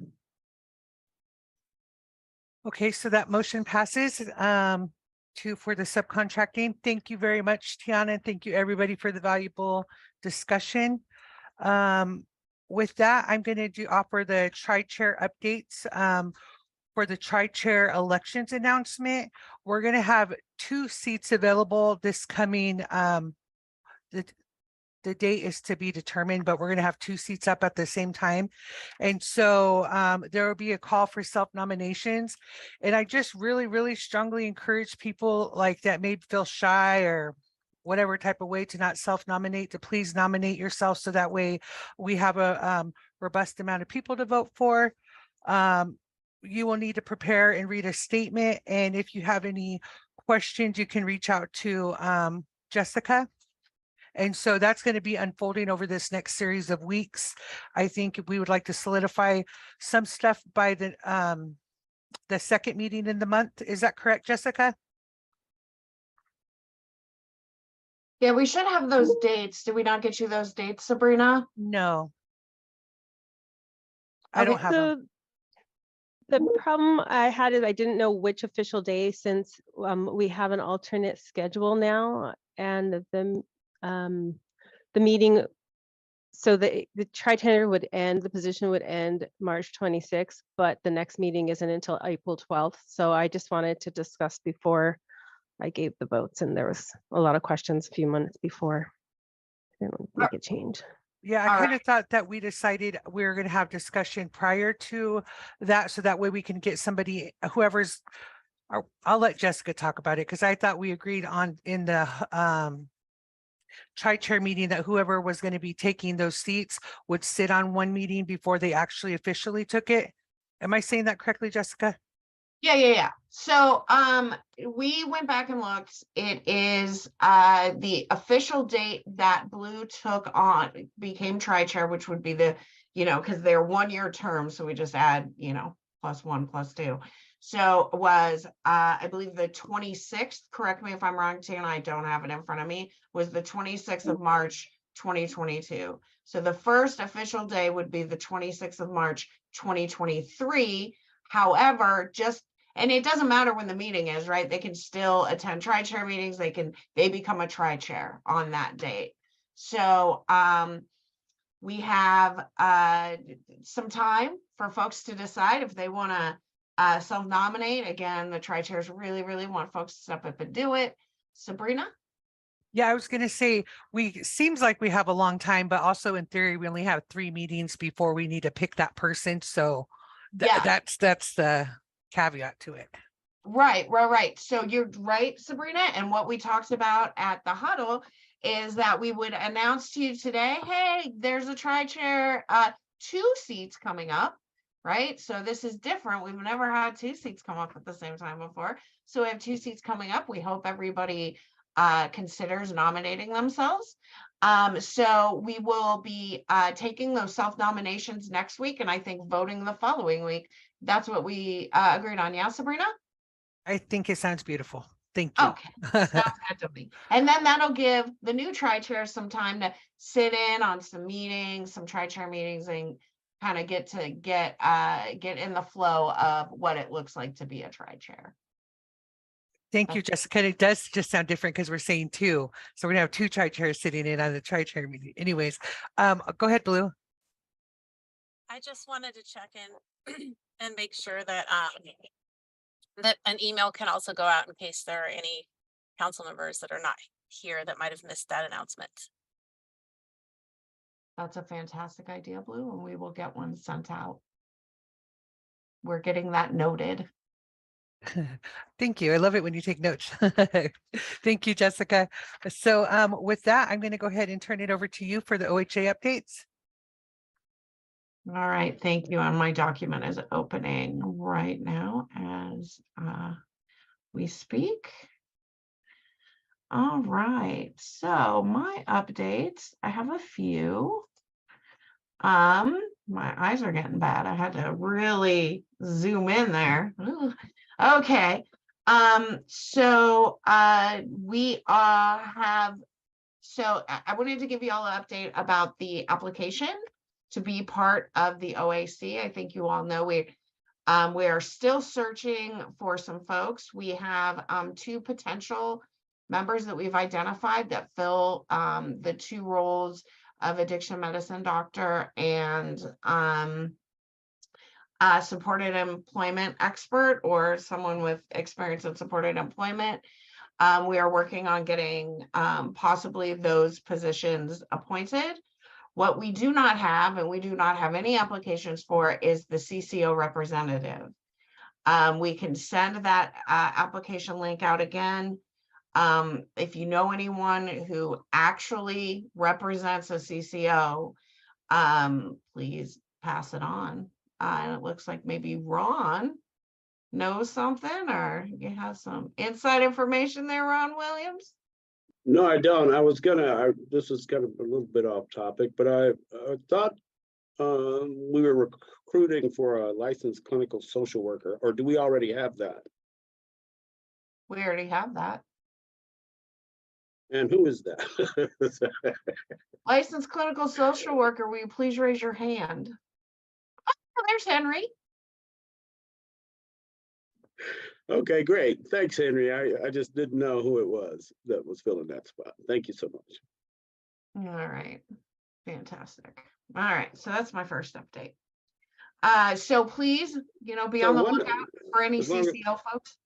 Okay, so that motion passes for the subcontracting. Thank you very much, Tiana. Thank you, everybody, for the valuable discussion. With that, I'm going to offer the tri-chair updates. For the tri-chair elections announcement, we're going to have 2 seats available this coming the date is to be determined, but we're going to have 2 seats up at the same time. And so there will be a call for self-nominations. And I just really, really strongly encourage people like that may feel shy or whatever type of way to not self-nominate, to please nominate yourself so that way we have a robust amount of people to vote for. You will need to prepare and read a statement. And if you have any questions, you can reach out to Jessica. And so that's going to be unfolding over this next series of weeks. I think we would like to solidify some stuff by the second meeting in the month. Is that correct, Jessica?
Yeah, we should have those dates. Did we not get you those dates, Sabrina?
No. I don't have them.
The problem I had is I didn't know which official day, since we have an alternate schedule now, and the meeting, so the tri-tender would end, the position would end March 26th, but the next meeting isn't until April 12th. So I just wanted to discuss before I gave the votes, and there was a lot of questions a few months before. I didn't make a change.
Yeah, I
All
kind
right.
of thought that we decided we were going to have discussion prior to that, so that way we can get somebody, whoever's, I'll let Jessica talk about it, because I thought we agreed on in the tri-chair meeting that whoever was going to be taking those seats would sit on one meeting before they actually officially took it. Am I saying that correctly, Jessica?
Yeah. So, we went back and looked. It is, the official date that Blue took on, became tri-chair, which would be the, because they're 1-year terms, so we just add, +1, +2. So was, I believe the 26th, correct me if I'm wrong, Tina, I don't have it in front of me, was the 26th of March, 2022. So the first official day would be the 26th of March, 2023. However, and it doesn't matter when the meeting is, right? They can still attend tri-chair meetings. They become a tri-chair on that date. So we have some time for folks to decide if they want to self-nominate. Again, the tri-chairs really want folks to step up and do it. Sabrina?
Yeah, I was going to say, seems like we have a long time, but also in theory, we only have 3 meetings before we need to pick that person. So
Yeah.
that's the caveat to it.
Right. So you're right, Sabrina. And what we talked about at the huddle is that we would announce to you today, hey, there's a tri-chair, 2 seats coming up, right? So this is different. We've never had 2 seats come up at the same time before. So we have 2 seats coming up. We hope everybody considers nominating themselves. So we will be taking those self-nominations next week, and I think voting the following week. That's what we agreed on. Yeah, Sabrina?
I think it sounds beautiful. Thank you.
Okay, sounds good to me. And then that'll give the new tri-chairs some time to sit in on some meetings, some tri-chair meetings, and kind of get in the flow of what it looks like to be a tri-chair.
Thank you, Jessica. It does just sound different because we're saying 2. So we're gonna have 2 tri-chairs sitting in on the tri-chair meeting. Anyways, go ahead, Blue.
I just wanted to check in and make sure that that an email can also go out in case there are any council members that are not here that might have missed that announcement.
That's a fantastic idea, Blue, and we will get one sent out. We're getting that noted.
Thank you. I love it when you take notes. Thank you, Jessica. So with that, I'm going to go ahead and turn it over to you for the OHA updates.
All right, thank you. And my document is opening right now as we speak. All right, so my updates, I have a few. My eyes are getting bad. I had to really zoom in there. Ooh. Okay. So we have, so I wanted to give you all an update about the application to be part of the OAC. I think you all know we are still searching for some folks. We have 2 potential members that we've identified that fill the 2 roles of addiction medicine doctor and supported employment expert, or someone with experience in supported employment. We are working on getting possibly those positions appointed. What we do not have, and we do not have any applications for, is the CCO representative. We can send that application link out again. If you know anyone who actually represents a CCO, please pass it on. And it looks like maybe Ron knows something, or you have some inside information there, Ron Williams?
No, I don't. This is kind of a little bit off topic, but I thought we were recruiting for a licensed clinical social worker, or do we already have that?
We already have that.
And who is that?
Licensed clinical social worker, will you please raise your hand? Oh, there's Henry.
Okay, great. Thanks, Henry. I just didn't know who it was that was filling that spot. Thank you so much.
All right, fantastic. All right, so that's my first update. So please, be on the lookout for any CCO folks.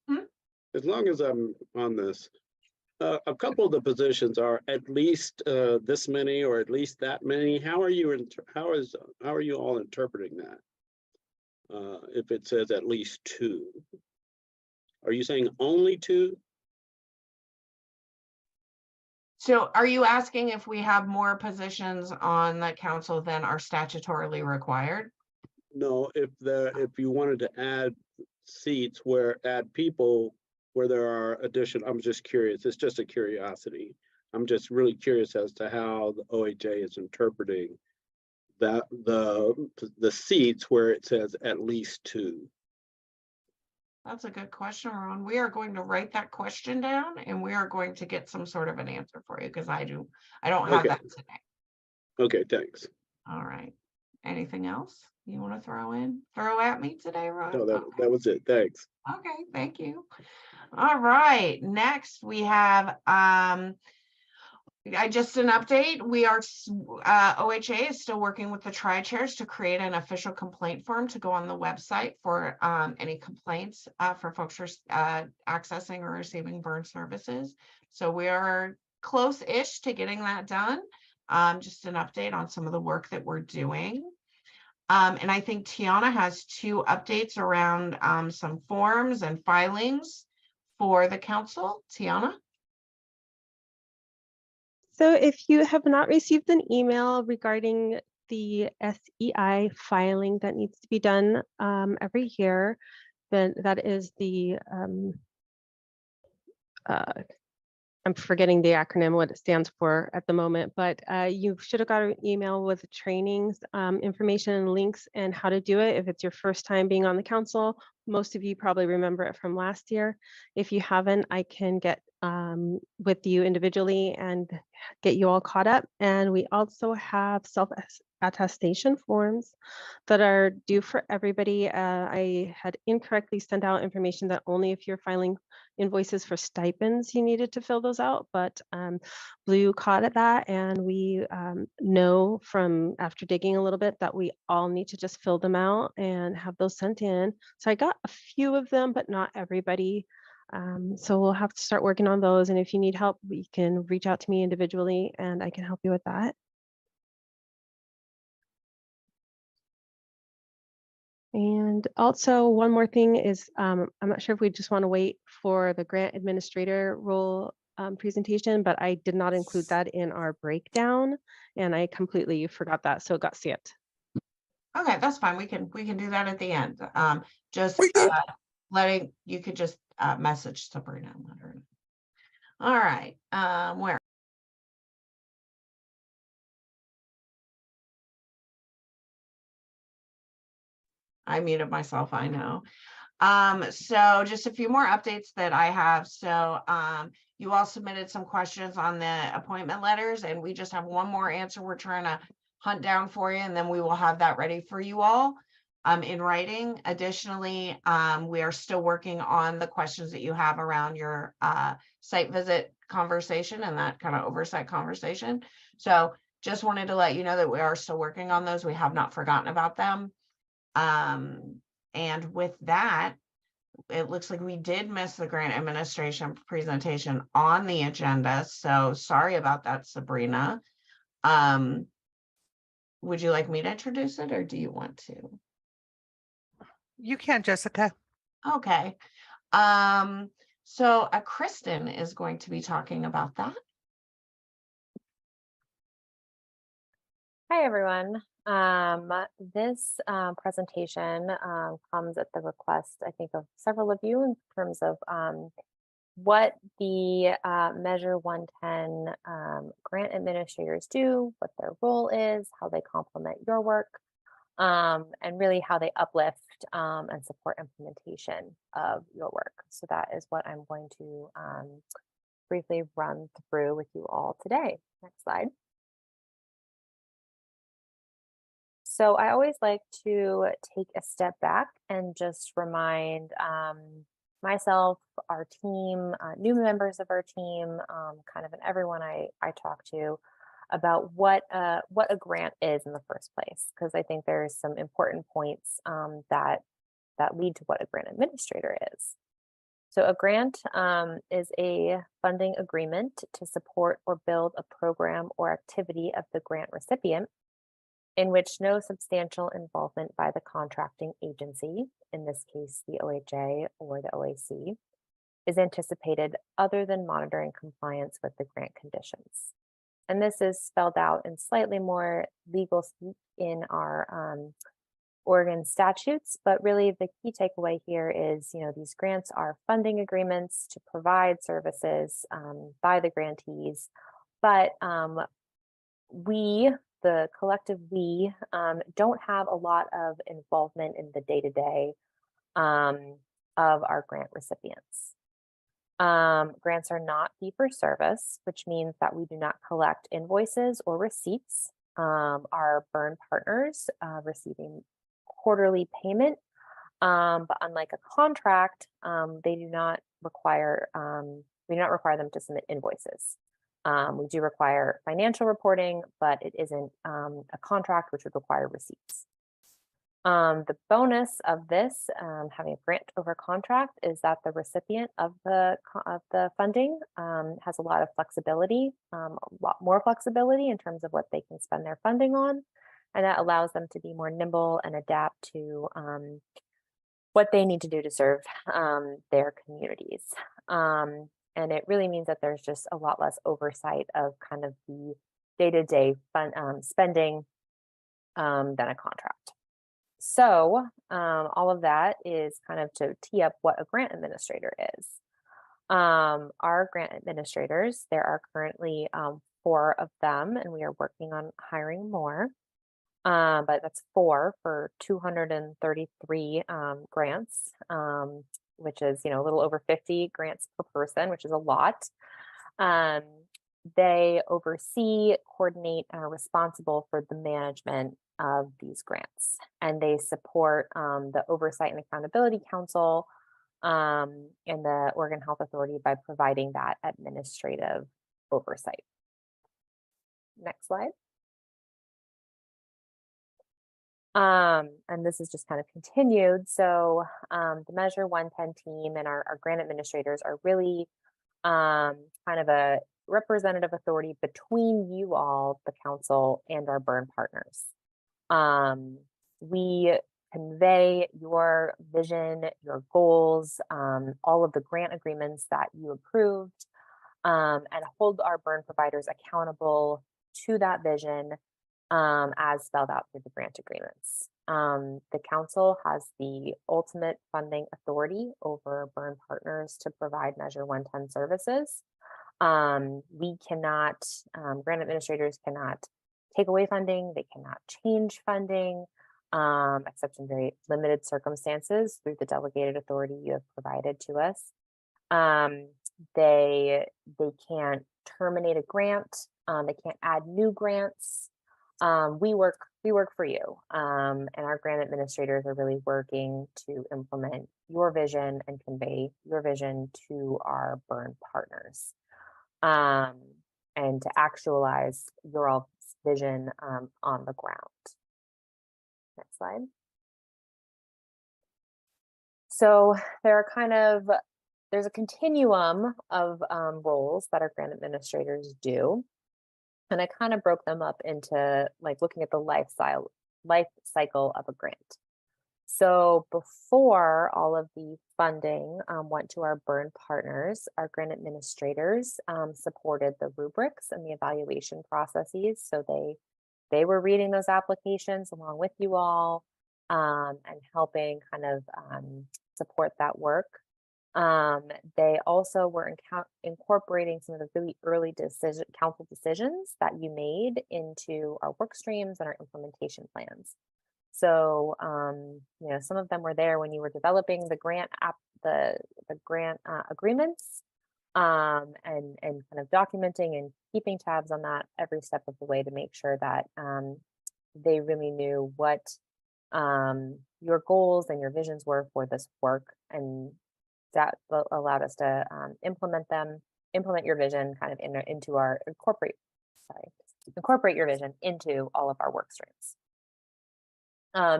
As long as I'm on this, A couple of the positions are at least this many or at least that many. How are you how are you all interpreting that? If it says at least 2, are you saying only 2?
So are you asking if we have more positions on the council than are statutorily required?
No, if you wanted to add seats add people where there are additional, I'm just curious. It's just a curiosity. I'm just really curious as to how the OHA is interpreting that the seats where it says at least 2.
That's a good question, Ron. We are going to write that question down and we are going to get some sort of an answer for you because I don't have
Okay.
that today.
Okay, thanks.
All right. Anything else you want to throw at me today, Ron?
No, that was it. Thanks.
Okay, thank you. All right, next we have just an update. We are OHA is still working with the tri-chairs to create an official complaint form to go on the website for any complaints for folks who are accessing or receiving burn services. So we are close-ish to getting that done. Just an update on some of the work that we're doing. And I think Tiana has 2 updates around some forms and filings for the council. Tiana?
So if you have not received an email regarding the SEI filing that needs to be done every year, then that is the, I'm forgetting the acronym, what it stands for at the moment, but you should have got an email with trainings, information and links and how to do it. If it's your first time being on the council, most of you probably remember it from last year. If you haven't, I can get with you individually and get you all caught up. And we also have self-attestation forms that are due for everybody. I had incorrectly sent out information that only if you're filing invoices for stipends you needed to fill those out, but Blue caught at that, and we know from after digging a little bit that we all need to just fill them out and have those sent in. So I got a few of them, but not everybody. So we'll have to start working on those, and if you need help, you can reach out to me individually and I can help you with that. And also one more thing is, I'm not sure if we just want to wait for the grant administrator role presentation, but I did not include that in our breakdown and I completely forgot that, so it got skipped.
Okay, that's fine. We can do that at the end. Just letting you could just message Sabrina and let her know. All right, where? I muted myself, I know. So just a few more updates that I have. So you all submitted some questions on the appointment letters and we just have one more answer we're trying to hunt down for you, and then we will have that ready for you all in writing. Additionally, we are still working on the questions that you have around your site visit conversation and that kind of oversight conversation. So just wanted to let you know that we are still working on those. We have not forgotten about them. And with that, it looks like we did miss the grant administration presentation on the agenda. So sorry about that, Sabrina. Would you like me to introduce it or do you want to?
You can, Jessica.
Okay. So Kristen is going to be talking about that.
Hi, everyone. This presentation comes at the request, I think, of several of you in terms of what the Measure 110 grant administrators do, what their role is, how they complement your work, and really how they uplift and support implementation of your work. So that is what I'm going to briefly run through with you all today. Next slide. So I always like to take a step back and just remind myself, our team, new members of our team, kind of and everyone I talk to about what a grant is in the first place, because I think there's some important points that lead to what a grant administrator is. So a grant is a funding agreement to support or build a program or activity of the grant recipient in which no substantial involvement by the contracting agency, in this case the OHA or the OAC, is anticipated other than monitoring compliance with the grant conditions. And this is spelled out in slightly more legal speak in our Oregon statutes, but really the key takeaway here is, these grants are funding agreements to provide services by the grantees, but we, the collective we, don't have a lot of involvement in the day-to-day of our grant recipients. Grants are not fee for service, which means that we do not collect invoices or receipts. Our burn partners receiving quarterly payment, but unlike a contract, they do not require we do not require them to submit invoices. We do require financial reporting, but it isn't a contract which would require receipts. The bonus of this, having a grant over contract, is that the recipient of the funding has a lot of flexibility, a lot more flexibility in terms of what they can spend their funding on. And that allows them to be more nimble and adapt to what they need to do to serve their communities. And it really means that there's just a lot less oversight of kind of the day-to-day spending than a contract. So all of that is kind of to tee up what a grant administrator is. Our grant administrators, there are currently 4 of them, and we are working on hiring more. But that's 4 for 233 grants, which is, a little over 50 grants per person, which is a lot. They oversee, coordinate, and are responsible for the management of these grants. And they support the Oversight and Accountability Council and the Oregon Health Authority by providing that administrative oversight. Next slide. And this is just kind of continued. So the Measure 110 team and our grant administrators are really kind of a representative authority between you all, the council, and our burn partners. We convey your vision, your goals, all of the grant agreements that you approved, and hold our burn providers accountable to that vision as spelled out through the grant agreements. The council has the ultimate funding authority over burn partners to provide Measure 110 services. We cannot, grant administrators cannot take away funding, they cannot change funding, except in very limited circumstances through the delegated authority you have provided to us. They can't terminate a grant, they can't add new grants. We work for you, and our grant administrators are really working to implement your vision and convey your vision to our burn partners, and to actualize your all's vision on the ground. Next slide. So there's a continuum of roles that our grant administrators do. And I kind of broke them up into like looking at the life cycle of a grant. So before all of the funding went to our burn partners, our grant administrators supported the rubrics and the evaluation processes. So they were reading those applications along with you all and helping kind of support that work. They also were incorporating some of the really early council decisions that you made into our work streams and our implementation plans. So, some of them were there when you were developing the grant the grant agreements, and kind of documenting and keeping tabs on that every step of the way to make sure that they really knew what your goals and your visions were for this work, and that allowed us to implement your vision kind of incorporate your vision into all of our work streams.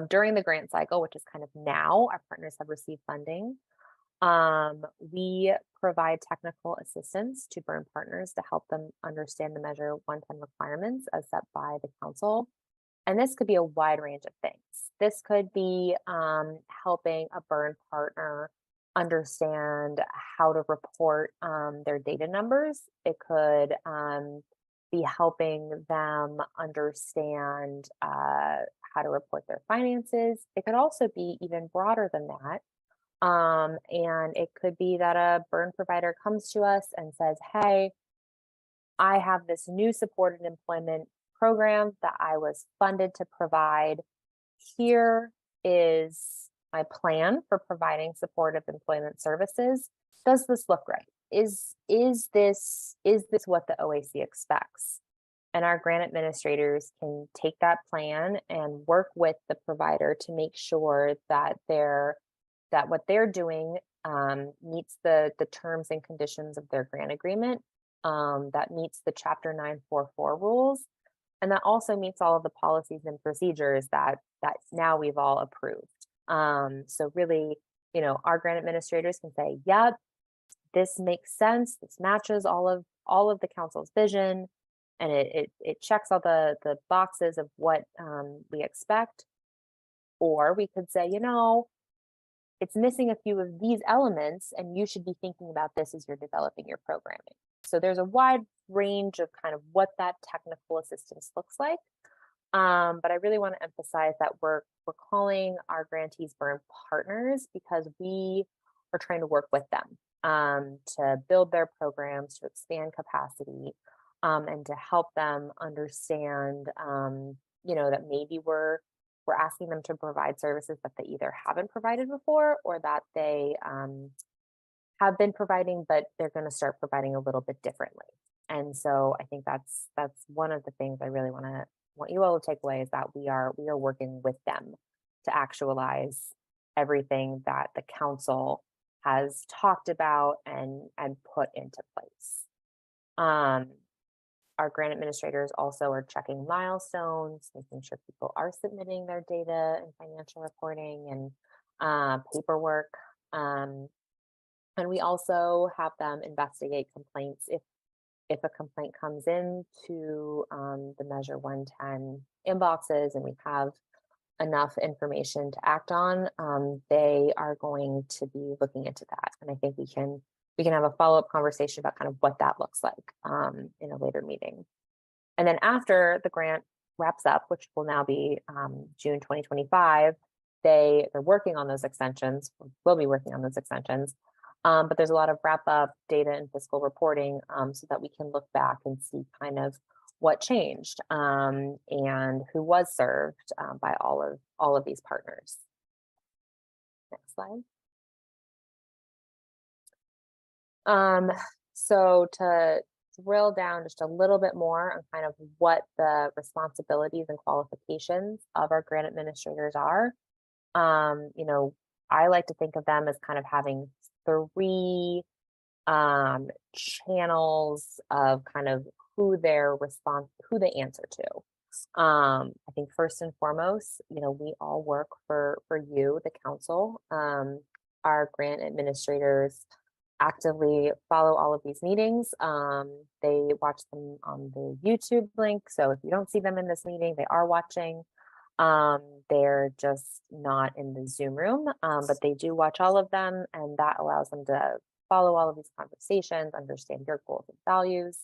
During the grant cycle, which is kind of now, our partners have received funding. We provide technical assistance to burn partners to help them understand the Measure 110 requirements as set by the council. And this could be a wide range of things. This could be helping a burn partner understand how to report their data numbers. It could be helping them understand how to report their finances. It could also be even broader than that. And it could be that a burn provider comes to us and says, hey, I have this new supported employment program that I was funded to provide. Here is my plan for providing supportive employment services. Does this look right? Is this what the OAC expects? And our grant administrators can take that plan and work with the provider to make sure that what they're doing meets the terms and conditions of their grant agreement, that meets the Chapter 944 rules, and that also meets all of the policies and procedures that now we've all approved. So really, our grant administrators can say, yep, this makes sense. This matches all of the council's vision, and it checks all the boxes of what we expect. Or we could say, it's missing a few of these elements, and you should be thinking about this as you're developing your programming. So there's a wide range of kind of what that technical assistance looks like. But I really want to emphasize that we're calling our grantees burn partners because we are trying to work with them to build their programs, to expand capacity, and to help them understand, that maybe we're asking them to provide services that they either haven't provided before or that they have been providing, but they're going to start providing a little bit differently. And so I think that's one of the things I really want you all to take away is that we are working with them to actualize everything that the council has talked about and put into place. Our grant administrators also are checking milestones, making sure people are submitting their data and financial reporting and paperwork. And we also have them investigate complaints. If a complaint comes in to the Measure 110 inboxes and we have enough information to act on, they are going to be looking into that. And I think we can have a follow-up conversation about kind of what that looks like in a later meeting. And then after the grant wraps up, which will now be June 2025, they're working on those extensions, will be working on those extensions. But there's a lot of wrap up data and fiscal reporting so that we can look back and see kind of what changed and who was served by all of these partners. Next slide. So to drill down just a little bit more on kind of what the responsibilities and qualifications of our grant administrators are, I like to think of them as kind of having 3 channels of kind of who they answer to. I think first and foremost, we all work for you, the council. Our grant administrators actively follow all of these meetings. They watch them on the YouTube link. So if you don't see them in this meeting, they are watching. They're just not in the Zoom room, but they do watch all of them, and that allows them to follow all of these conversations, understand your goals and values,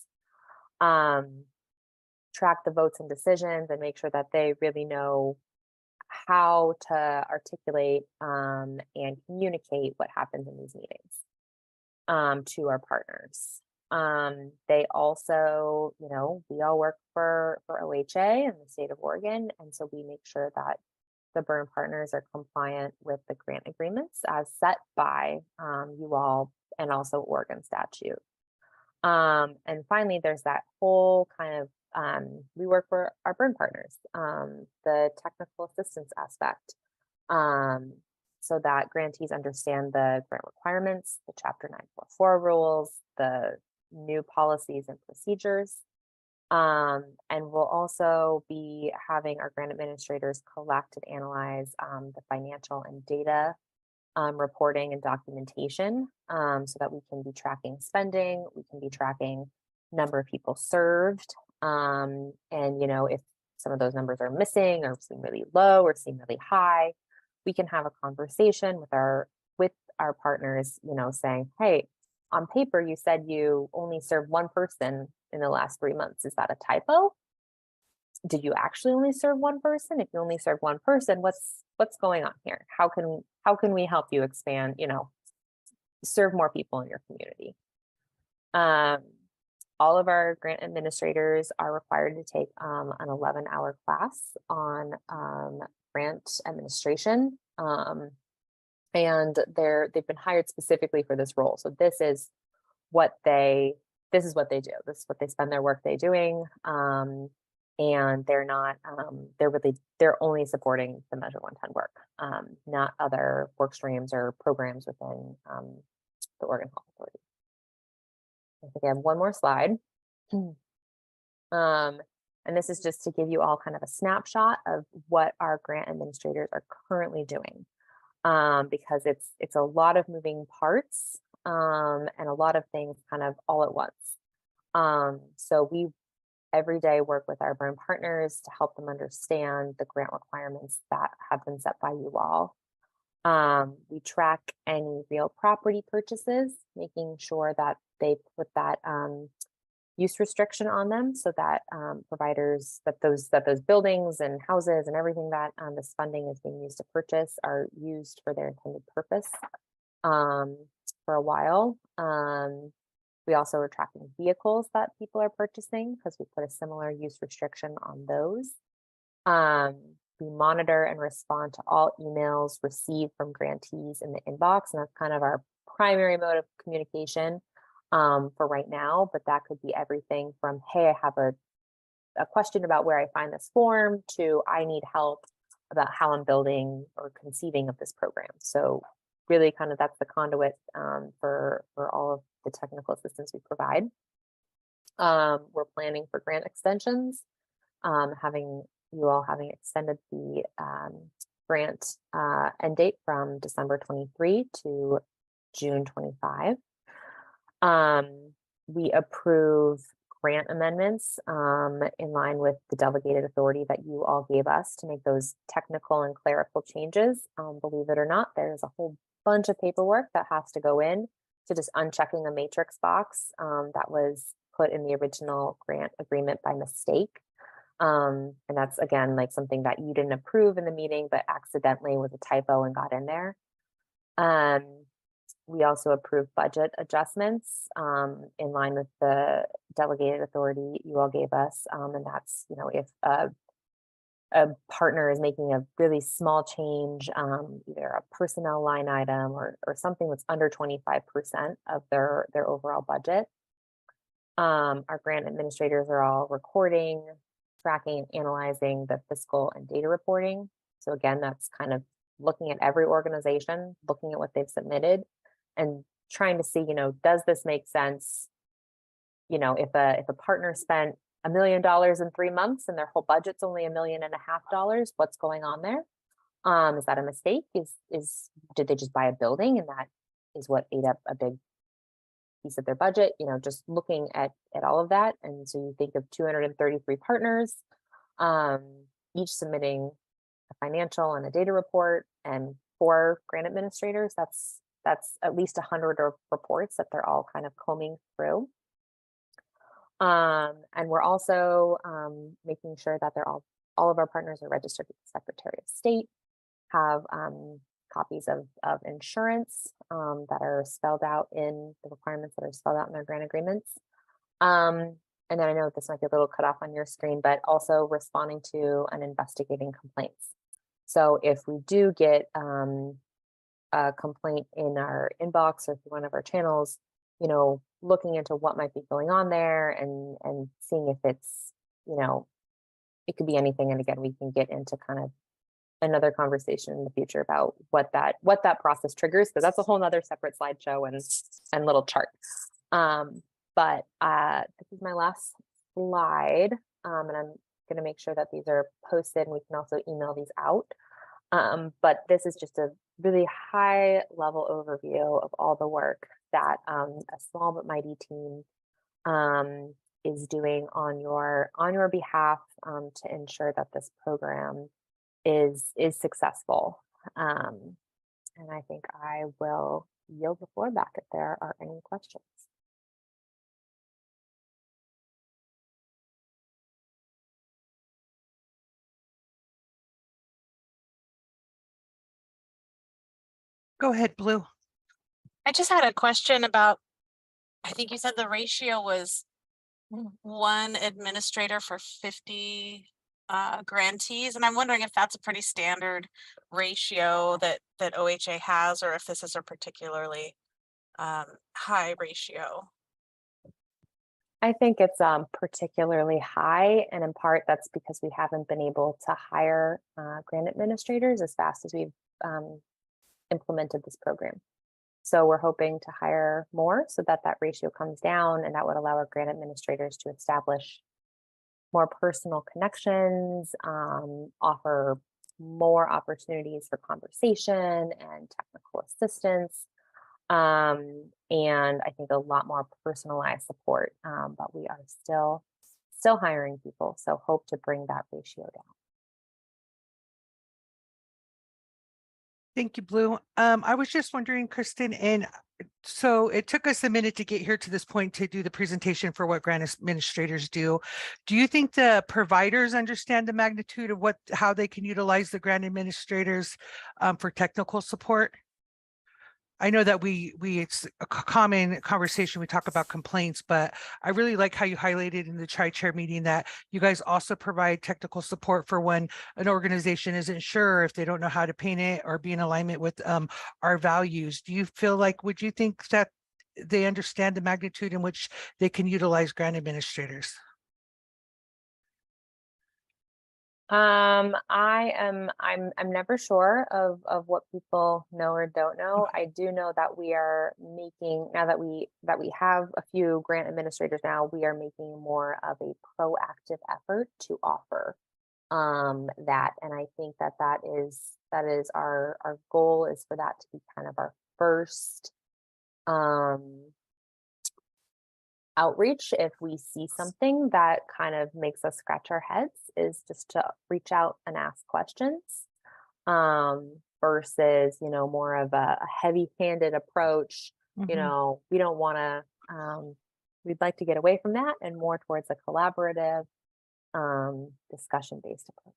track the votes and decisions, and make sure that they really know how to articulate and communicate what happens in these meetings to our partners. They also, we all work for OHA in the state of Oregon, and so we make sure that the burn partners are compliant with the grant agreements as set by you all and also Oregon statute. And finally, there's that whole kind of, we work for our burn partners, the technical assistance aspect, so that grantees understand the grant requirements, the Chapter 944 rules, the new policies and procedures. And we'll also be having our grant administrators collect and analyze the financial and data reporting and documentation, so that we can be tracking spending, we can be tracking number of people served. And, you know, if some of those numbers are missing or seem really low or seem really high, we can have a conversation with our partners, you know, saying, hey, on paper, you said you only served one person in the last 3 months. Is that a typo? Did you actually only serve one person? If you only serve one person, what's going on here? How can we help you expand, you know, serve more people in your community? All of our grant administrators are required to take an 11-hour class on grant administration. And they've been hired specifically for this role. So this is what they do. This is what they spend their workday doing. And they're not, they're only supporting the Measure 110 work, not other work streams or programs within the Oregon Health Authority. I think I have one more slide. And this is just to give you all kind of a snapshot of what our grant administrators are currently doing, because it's a lot of moving parts and a lot of things kind of all at once. So we every day work with our burn partners to help them understand the grant requirements that have been set by you all. We track any real property purchases, making sure that they put that use restriction on them so that providers, that those buildings and houses and everything that this funding is being used to purchase are used for their intended purpose for a while. We also are tracking vehicles that people are purchasing because we put a similar use restriction on those. We monitor and respond to all emails received from grantees in the inbox, and that's kind of our primary mode of communication for right now. But that could be everything from, hey, I have a question about where I find this form, to I need help about how I'm building or conceiving of this program. So really kind of that's the conduit for all of the technical assistance we provide. We're planning for grant extensions, having extended the grant end date from December 23 to June 25. We approve grant amendments in line with the delegated authority that you all gave us to make those technical and clerical changes. Believe it or not, there's a whole bunch of paperwork that has to go in to just unchecking a matrix box that was put in the original grant agreement by mistake. And that's, again, like something that you didn't approve in the meeting, but accidentally was a typo and got in there. We also approve budget adjustments in line with the delegated authority you all gave us. And that's, you know, if a partner is making a really small change, either a personnel line item or something that's under 25% of their overall budget. Our grant administrators are all recording, tracking, and analyzing the fiscal and data reporting. So again, that's kind of looking at every organization, looking at what they've submitted and trying to see, you know, does this make sense? You know, if a partner spent $1 million in 3 months and their whole budget's only $1.5 million, what's going on there? Is that a mistake? Did they just buy a building and that is what ate up a big piece of their budget? You know, just looking at all of that. And so you think of 233 partners, each submitting a financial and a data report, and 4 grant administrators, that's at least 100 reports that they're all kind of combing through. And we're also making sure that all of our partners are registered with the Secretary of State, have copies of insurance that are spelled out in the requirements that are spelled out in their grant agreements. And then I know this might be a little cut off on your screen, but also responding to and investigating complaints. So if we do get a complaint in our inbox or through one of our channels, you know, looking into what might be going on there and seeing if it's, you know, it could be anything. And again, we can get into kind of another conversation in the future about what that process triggers, because that's a whole nother separate slideshow and little chart. But this is my last slide, and I'm going to make sure that these are posted and we can also email these out. But this is just a really high level overview of all the work that a small but mighty team is doing on your behalf to ensure that this program is successful. And I think I will yield the floor back if there are any questions.
Go ahead, Blue.
I just had a question about, I think you said the ratio was one administrator for 50 grantees, and I'm wondering if that's a pretty standard ratio that OHA has, or if this is a particularly high ratio.
I think it's particularly high, and in part that's because we haven't been able to hire grant administrators as fast as we've implemented this program. So we're hoping to hire more so that that ratio comes down, and that would allow our grant administrators to establish more personal connections, offer more opportunities for conversation and technical assistance, and I think a lot more personalized support. But we are still hiring people, so hope to bring that ratio down.
Thank you, Blue. I was just wondering, Kristen, and so it took us a minute to get here to this point to do the presentation for what grant administrators do. Do you think the providers understand the magnitude of how they can utilize the grant administrators for technical support? I know that it's a common conversation. We talk about complaints, but I really like how you highlighted in the tri-chair meeting that you guys also provide technical support for when an organization isn't sure if they don't know how to paint it or be in alignment with our values. Do you feel like, would you think that they understand the magnitude in which they can utilize grant administrators?
I'm never sure of what people know or don't know. I do know that we are making, now that we have a few grant administrators now, we are making more of a proactive effort to offer that. And I think that is our goal, is for that to be kind of our first outreach. If we see something that kind of makes us scratch our heads, is just to reach out and ask questions, versus, more of a heavy-handed approach. We don't want to, we'd like to get away from that and more towards a collaborative, discussion-based approach.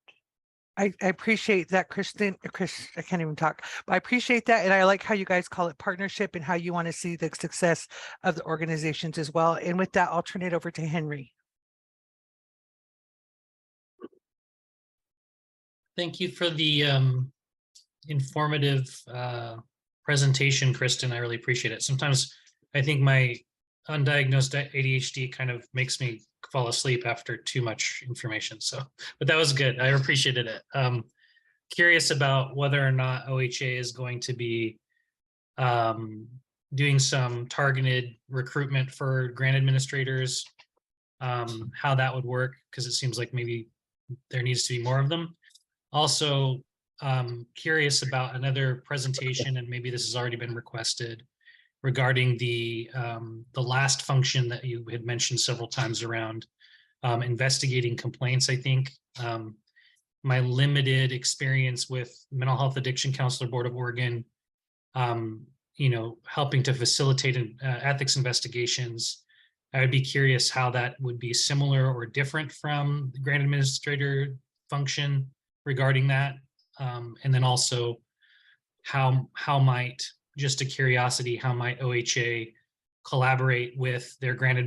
I appreciate that, Kristen. Chris, I can't even talk, but I appreciate that. And I like how you guys call it partnership and how you want to see the success of the organizations as well. And with that, I'll turn it over to Henry.
Thank you for the informative presentation, Kristen. I really appreciate it. Sometimes I think my undiagnosed ADHD kind of makes me fall asleep after too much information. So, but that was good. I appreciated it. Curious about whether or not OHA is going to be doing some targeted recruitment for grant administrators, how that would work, because it seems like maybe there needs to be more of them. Also, curious about another presentation, and maybe this has already been requested, regarding the last function that you had mentioned several times around investigating complaints. I think my limited experience with Mental Health Addiction Counselor Board of Oregon, helping to facilitate ethics investigations, I would be curious how that would be similar or different from the grant administrator function regarding that. And then also how might, just a curiosity, how might OHA collaborate with their grant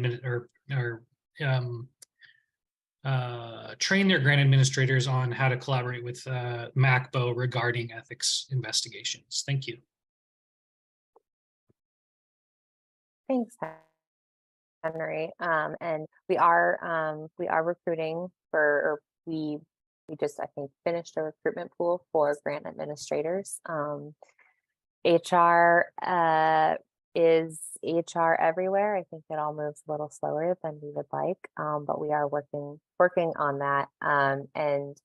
train their grant administrators on how to collaborate with MACBO regarding ethics investigations? Thank you.
Thanks, Henry. And we are recruiting for, or we just, I think, finished a recruitment pool for grant administrators. HR is HR everywhere. I think it all moves a little slower than we would like, but we are working on that. And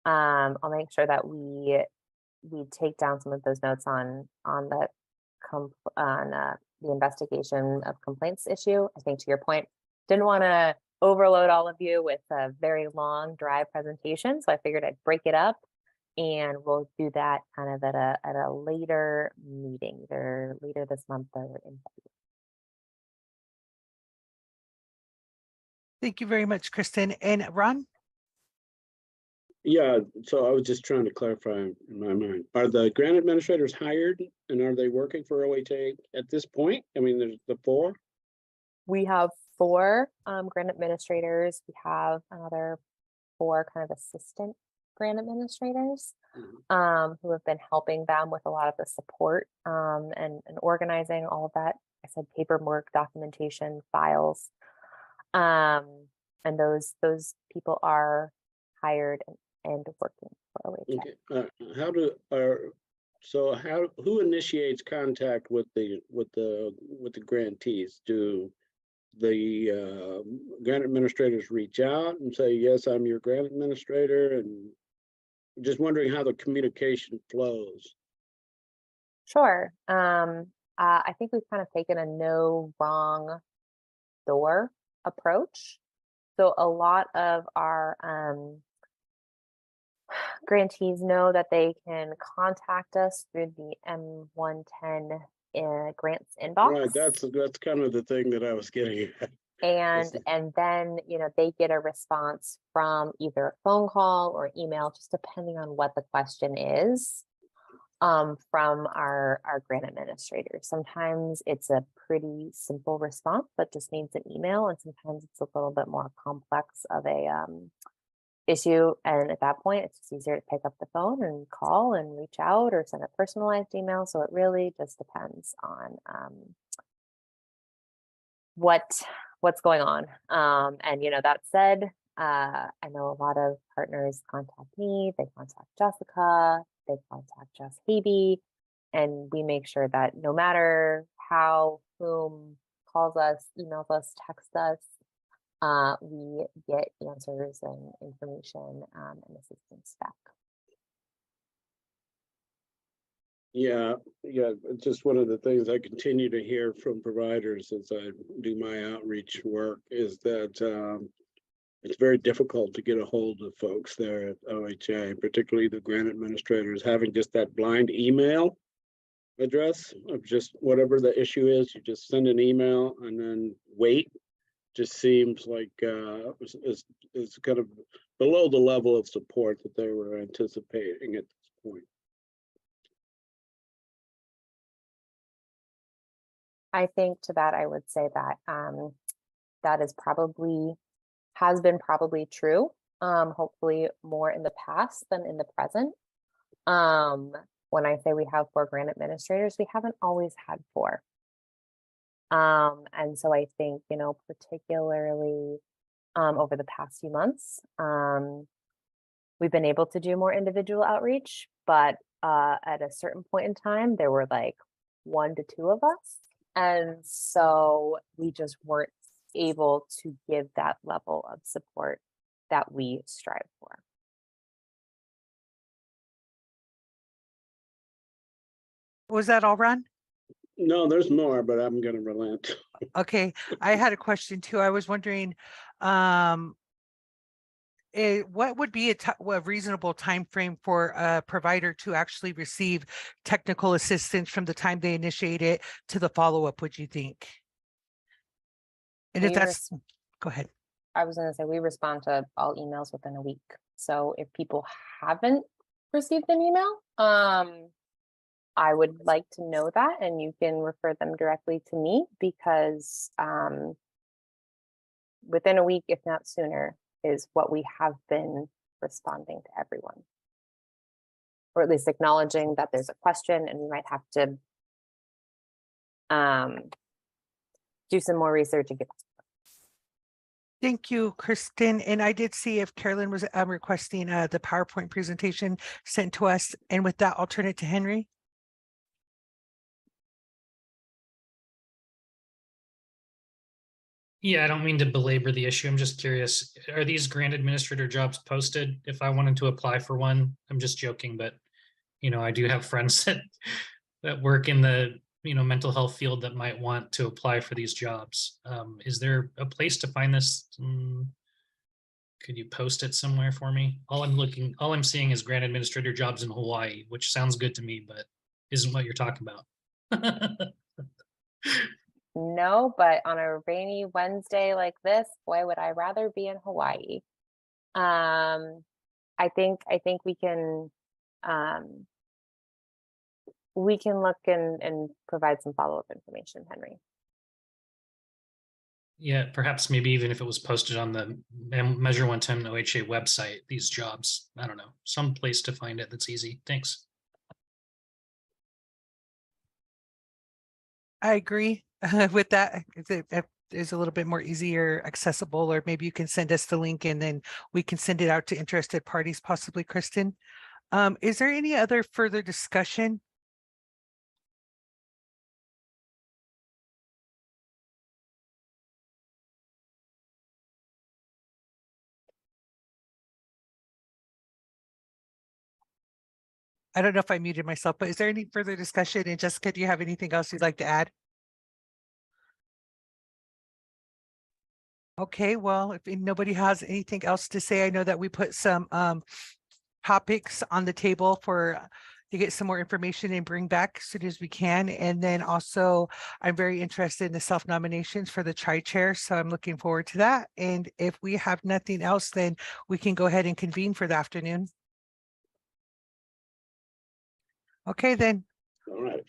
I'll make sure that we we take down some of those notes on the the investigation of complaints issue. I think to your point, didn't want to overload all of you with a very long, dry presentation, so I figured I'd break it up, and we'll do that kind of at a later meeting, either later this month or in February.
Thank you very much, Kristen. And Ron?
Yeah, so I was just trying to clarify in my mind. Are the grant administrators hired and are they working for OHA at this point? I mean, there's the 4.
We have 4 grant administrators. We have another 4 kind of assistant grant administrators who have been helping them with a lot of the support and organizing all of that. I said paperwork, documentation, files. And those people are hired and working for OHA.
Okay. Who initiates contact with the grantees? Do the grant administrators reach out and say, yes, I'm your grant administrator? And just wondering how the communication flows.
Sure. I think we've kind of taken a no wrong door approach. So a lot of our grantees know that they can contact us through the M110 grants inbox.
Right, that's kind of the thing that I was getting at.
And then, you know, they get a response from either a phone call or email, just depending on what the question is, from our grant administrators. Sometimes it's a pretty simple response that just needs an email, and sometimes it's a little bit more complex of a issue. And at that point, it's just easier to pick up the phone and call and reach out or send a personalized email. So it really just depends on what's going on. And you know, that said, I know a lot of partners contact me, they contact Jessica, they contact Jess Habe, and we make sure that no matter how, whom calls us, emails us, texts us, we get answers and information and assistance back.
Yeah, it's just one of the things I continue to hear from providers as I do my outreach work is that it's very difficult to get a hold of folks there at OHA, particularly the grant administrators. Having just that blind email address of just whatever the issue is, you just send an email and then wait. Just seems like it's kind of below the level of support that they were anticipating at this point.
I think to that, I would say that that has been probably true, hopefully more in the past than in the present. When I say we have 4 grant administrators, we haven't always had 4. And so I think, you know, particularly over the past few months, we've been able to do more individual outreach, but at a certain point in time, there were like 1 to 2 of us. And so we just weren't able to give that level of support that we strive for.
Was that all, Ron?
No, there's more, but I'm going to relent.
Okay, I had a question too. I was wondering, what would be a reasonable time frame for a provider to actually receive technical assistance from the time they initiate it to the follow-up, would you think? And if that's, go ahead.
I was going to say, we respond to all emails within a week. So if people haven't received an email, I would like to know that, and you can refer them directly to me, because within a week, if not sooner, is what we have been responding to everyone, or at least acknowledging that there's a question and we might have to do some more research and get.
Thank you, Kristen. And I did see if Carolyn was requesting the PowerPoint presentation sent to us. And with that, I'll turn it to Henry.
Yeah, I don't mean to belabor the issue. I'm just curious, are these grant administrator jobs posted if I wanted to apply for one? I'm just joking, but I do have friends that work in the, mental health field that might want to apply for these jobs. Is there a place to find this? Could you post it somewhere for me? All I'm seeing is grant administrator jobs in Hawaii, which sounds good to me, but isn't what you're talking about.
No, but on a rainy Wednesday like this, boy, would I rather be in Hawaii. I think we can look and provide some follow-up information, Henry.
Yeah, perhaps maybe even if it was posted on the Measure 110 OHA website, these jobs, I don't know, some place to find it that's easy. Thanks.
I agree with that. It is a little bit more easier accessible, or maybe you can send us the link and then we can send it out to interested parties, possibly, Kristen. Is there any other further discussion? I don't know if I muted myself, but is there any further discussion? And Jessica, do you have anything else you'd like to add? Okay, well, if nobody has anything else to say, I know that we put some topics on the table to get some more information and bring back as soon as we can. And then also, I'm very interested in the self-nominations for the tri-chair, so I'm looking forward to that. And if we have nothing else, then we can go ahead and convene for the afternoon. Okay, then.
All right.